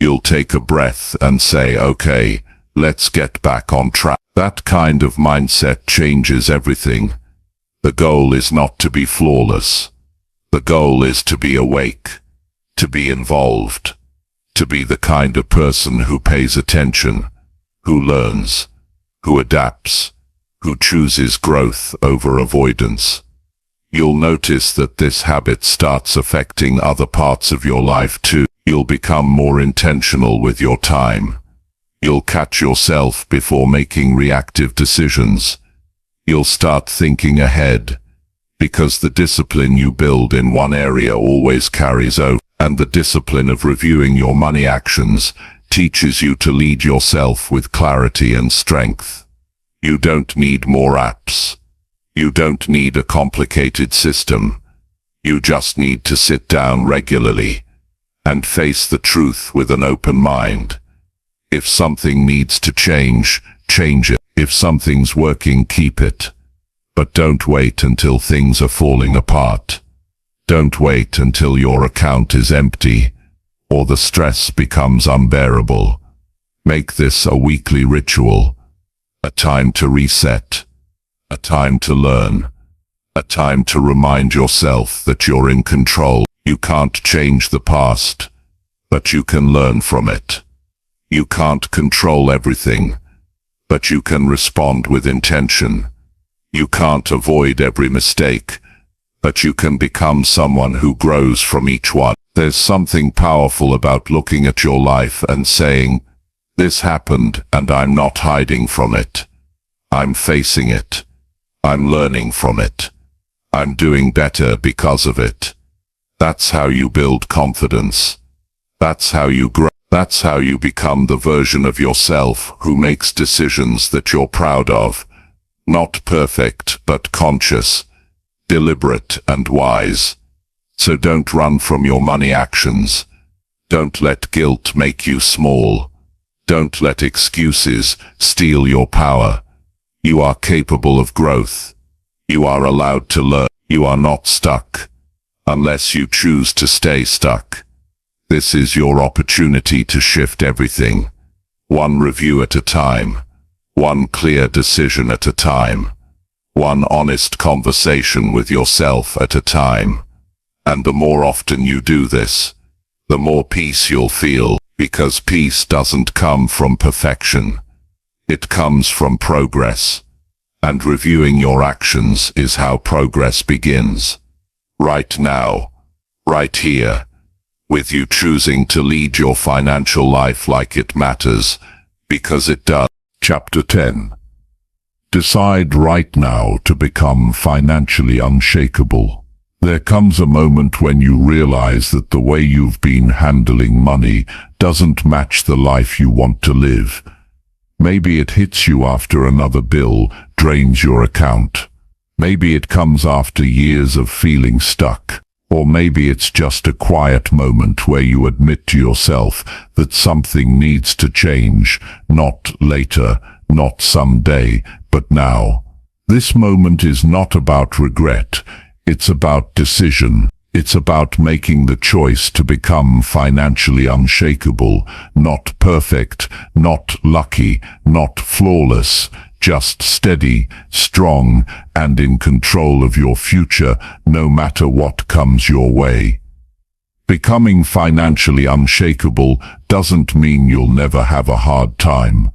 You'll take a breath and say, okay, let's get back on track. That kind of mindset changes everything. The goal is not to be flawless. The goal is to be awake, to be involved, to be the kind of person who pays attention, who learns, who adapts, who chooses growth over avoidance. You'll notice that this habit starts affecting other parts of your life too. You'll become more intentional with your time. You'll catch yourself before making reactive decisions. You'll start thinking ahead, because the discipline you build in one area always carries over, and the discipline of reviewing your money actions teaches you to lead yourself with clarity and strength. You don't need more apps. You don't need a complicated system. You just need to sit down regularly and face the truth with an open mind. If something needs to change, change it. If something's working, keep it. But don't wait until things are falling apart. Don't wait until your account is empty, or the stress becomes unbearable. Make this a weekly ritual, a time to reset, a time to learn, a time to remind yourself that you're in control. You can't change the past, but you can learn from it. You can't control everything, but you can respond with intention. You can't avoid every mistake, but you can become someone who grows from each one. There's something powerful about looking at your life and saying, this happened and I'm not hiding from it. I'm facing it. I'm learning from it. I'm doing better because of it. That's how you build confidence. That's how you grow. That's how you become the version of yourself who makes decisions that you're proud of. Not perfect, but conscious. deliberate and wise. So don't run from your money actions. Don't let guilt make you small. Don't let excuses steal your power. You are capable of growth. You are allowed to learn. You are not stuck, unless you choose to stay stuck. This is your opportunity to shift everything. One review at a time. One clear decision at a time. One honest conversation with yourself at a time. And the more often you do this, the more peace you'll feel, because peace doesn't come from perfection. It comes from progress. And reviewing your actions is how progress begins. Right now, right here, with you choosing to lead your financial life like it matters, because it does. Chapter 10. Decide right now to become financially unshakable. There comes a moment when you realize that the way you've been handling money doesn't match the life you want to live. Maybe it hits you after another bill drains your account. Maybe it comes after years of feeling stuck. Or maybe it's just a quiet moment where you admit to yourself that something needs to change, not later, not someday, but now. This moment is not about regret. It's about decision. It's about making the choice to become financially unshakable, not perfect, not lucky, not flawless, just steady, strong, and in control of your future, no matter what comes your way. Becoming financially unshakable doesn't mean you'll never have a hard time.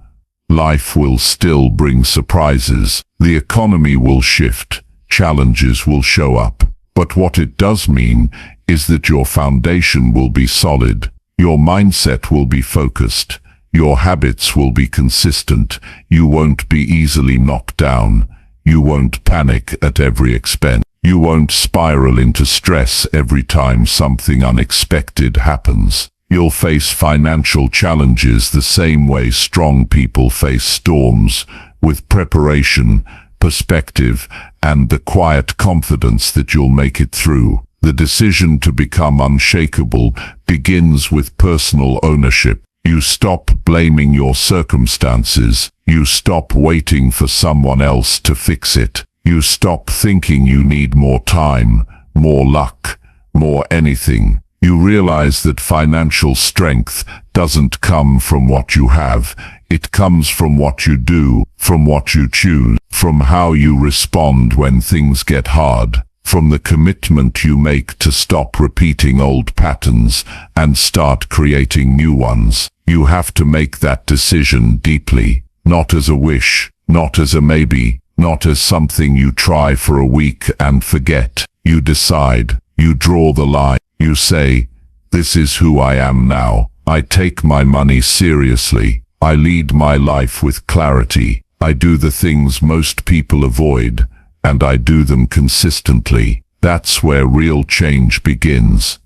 Life will still bring surprises. The economy will shift. Challenges will show up. But what it does mean is that your foundation will be solid. Your mindset will be focused. Your habits will be consistent. You won't be easily knocked down. You won't panic at every expense. You won't spiral into stress every time something unexpected happens. You'll face financial challenges the same way strong people face storms, with preparation, perspective, and the quiet confidence that you'll make it through. The decision to become unshakable begins with personal ownership. You stop blaming your circumstances. You stop waiting for someone else to fix it. You stop thinking you need more time, more luck, more anything. You realize that financial strength doesn't come from what you have. It comes from what you do, from what you choose, from how you respond when things get hard, from the commitment you make to stop repeating old patterns and start creating new ones. You have to make that decision deeply, not as a wish, not as a maybe, not as something you try for a week and forget. You decide, you draw the line, you say, this is who I am now. I take my money seriously. I lead my life with clarity. I do the things most people avoid, and I do them consistently. That's where real change begins.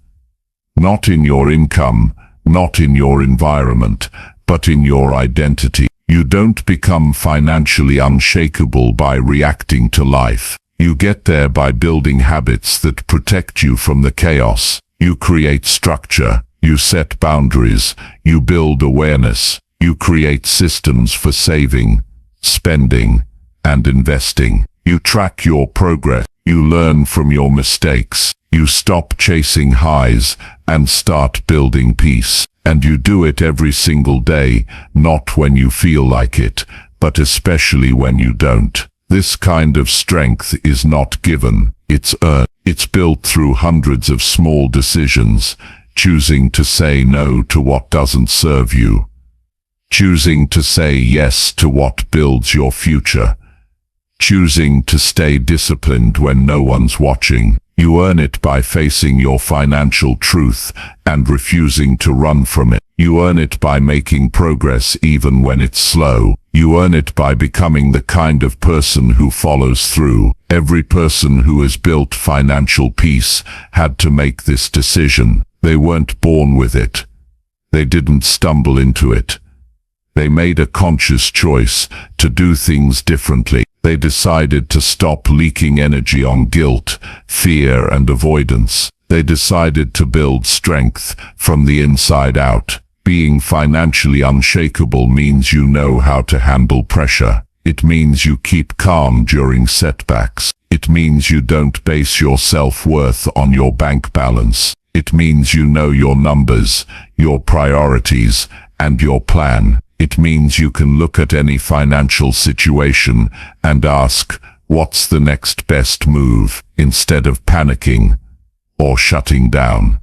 Not in your income, not in your environment, but in your identity. You don't become financially unshakable by reacting to life. You get there by building habits that protect you from the chaos. You create structure. You set boundaries. You build awareness. You create systems for saving, spending, and investing. You track your progress. You learn from your mistakes. You stop chasing highs and start building peace. And you do it every single day, not when you feel like it, but especially when you don't. This kind of strength is not given, it's earned. It's built through hundreds of small decisions, choosing to say no to what doesn't serve you. Choosing to say yes to what builds your future. Choosing to stay disciplined when no one's watching. You earn it by facing your financial truth and refusing to run from it. You earn it by making progress even when it's slow. You earn it by becoming the kind of person who follows through. Every person who has built financial peace had to make this decision. They weren't born with it. They didn't stumble into it. They made a conscious choice to do things differently. They decided to stop leaking energy on guilt, fear, and avoidance. They decided to build strength from the inside out. Being financially unshakable means you know how to handle pressure. It means you keep calm during setbacks. It means you don't base your self-worth on your bank balance. It means you know your numbers, your priorities, and your plan. It means you can look at any financial situation and ask, what's the next best move, instead of panicking or shutting down.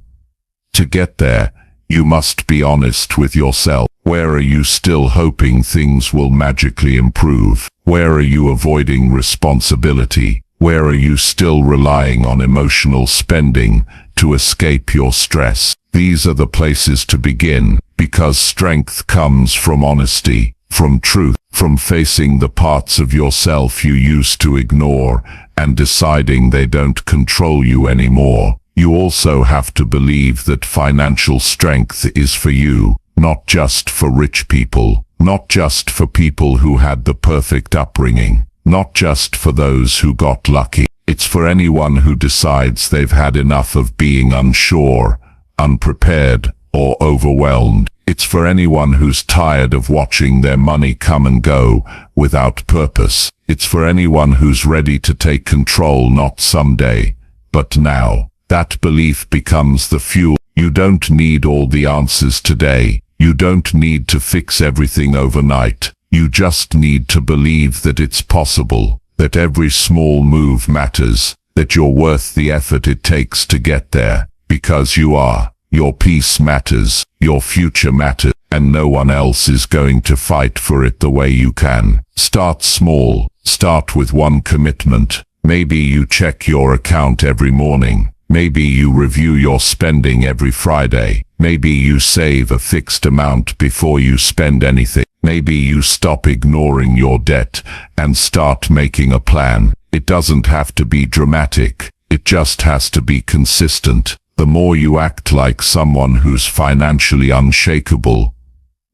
To get there, you must be honest with yourself. Where are you still hoping things will magically improve? Where are you avoiding responsibility? Where are you still relying on emotional spending to escape your stress? These are the places to begin, because strength comes from honesty, from truth, from facing the parts of yourself you used to ignore and deciding they don't control you anymore. You also have to believe that financial strength is for you, not just for rich people, not just for people who had the perfect upbringing, not just for those who got lucky. It's for anyone who decides they've had enough of being unsure, unprepared, or overwhelmed. It's for anyone who's tired of watching their money come and go without purpose. It's for anyone who's ready to take control not someday, but now. That belief becomes the fuel. You don't need all the answers today. You don't need to fix everything overnight. You just need to believe that it's possible, that every small move matters, that you're worth the effort it takes to get there, because you are. Your peace matters, your future matters, and no one else is going to fight for it the way you can. Start small. Start with one commitment. Maybe you check your account every morning. Maybe you review your spending every Friday. Maybe you save a fixed amount before you spend anything. Maybe you stop ignoring your debt and start making a plan. It doesn't have to be dramatic. It just has to be consistent. The more you act like someone who's financially unshakable,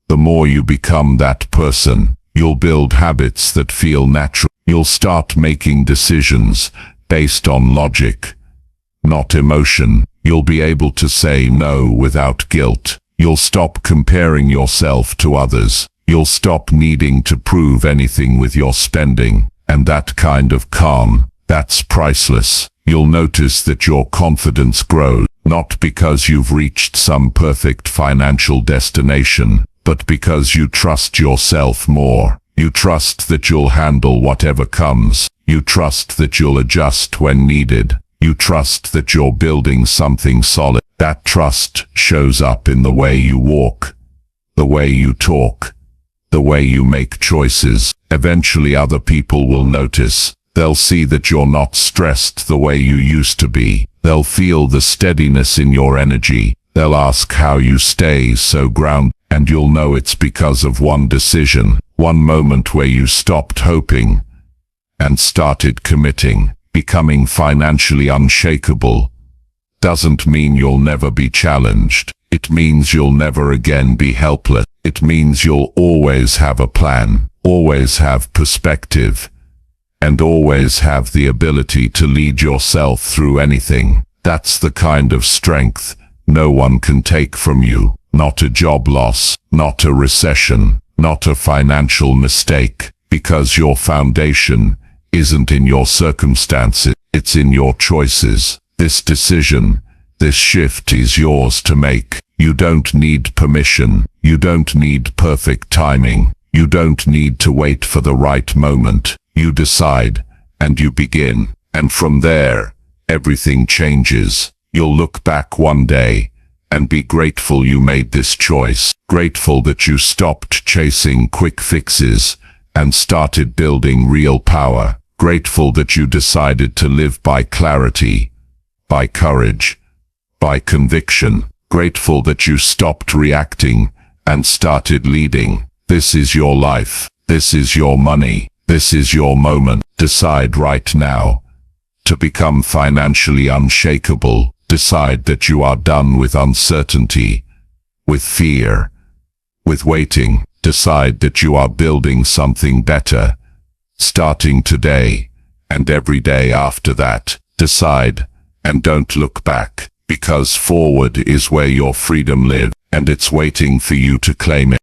the more you become that person. You'll build habits that feel natural. You'll start making decisions based on logic, not emotion. You'll be able to say no without guilt. You'll stop comparing yourself to others. You'll stop needing to prove anything with your spending. And that kind of calm, that's priceless. You'll notice that your confidence grows, not because you've reached some perfect financial destination, but because you trust yourself more. You trust that you'll handle whatever comes. You trust that you'll adjust when needed. You trust that you're building something solid. That trust shows up in the way you walk, the way you talk, the way you make choices. Eventually other people will notice. They'll see that you're not stressed the way you used to be. They'll feel the steadiness in your energy. They'll ask how you stay so grounded, and you'll know it's because of one decision, one moment where you stopped hoping and started committing. Becoming financially unshakable doesn't mean you'll never be challenged. It means you'll never again be helpless. It means you'll always have a plan, always have perspective, and always have the ability to lead yourself through anything. That's the kind of strength no one can take from you. Not a job loss, not a recession, not a financial mistake, because your foundation isn't in your circumstances, it's in your choices. This decision, this shift is yours to make. You don't need permission. You don't need perfect timing. You don't need to wait for the right moment. You decide, and you begin. And from there, everything changes. You'll look back one day and be grateful you made this choice. Grateful that you stopped chasing quick fixes and started building real power. Grateful that you decided to live by clarity, by courage, by conviction. Grateful that you stopped reacting and started leading. This is your life. This is your money. This is your moment. Decide right now to become financially unshakable. Decide that you are done with uncertainty, with fear, with waiting. Decide that you are building something better, starting today, and every day after that. Decide, and don't look back, because forward is where your freedom lives, and it's waiting for you to claim it.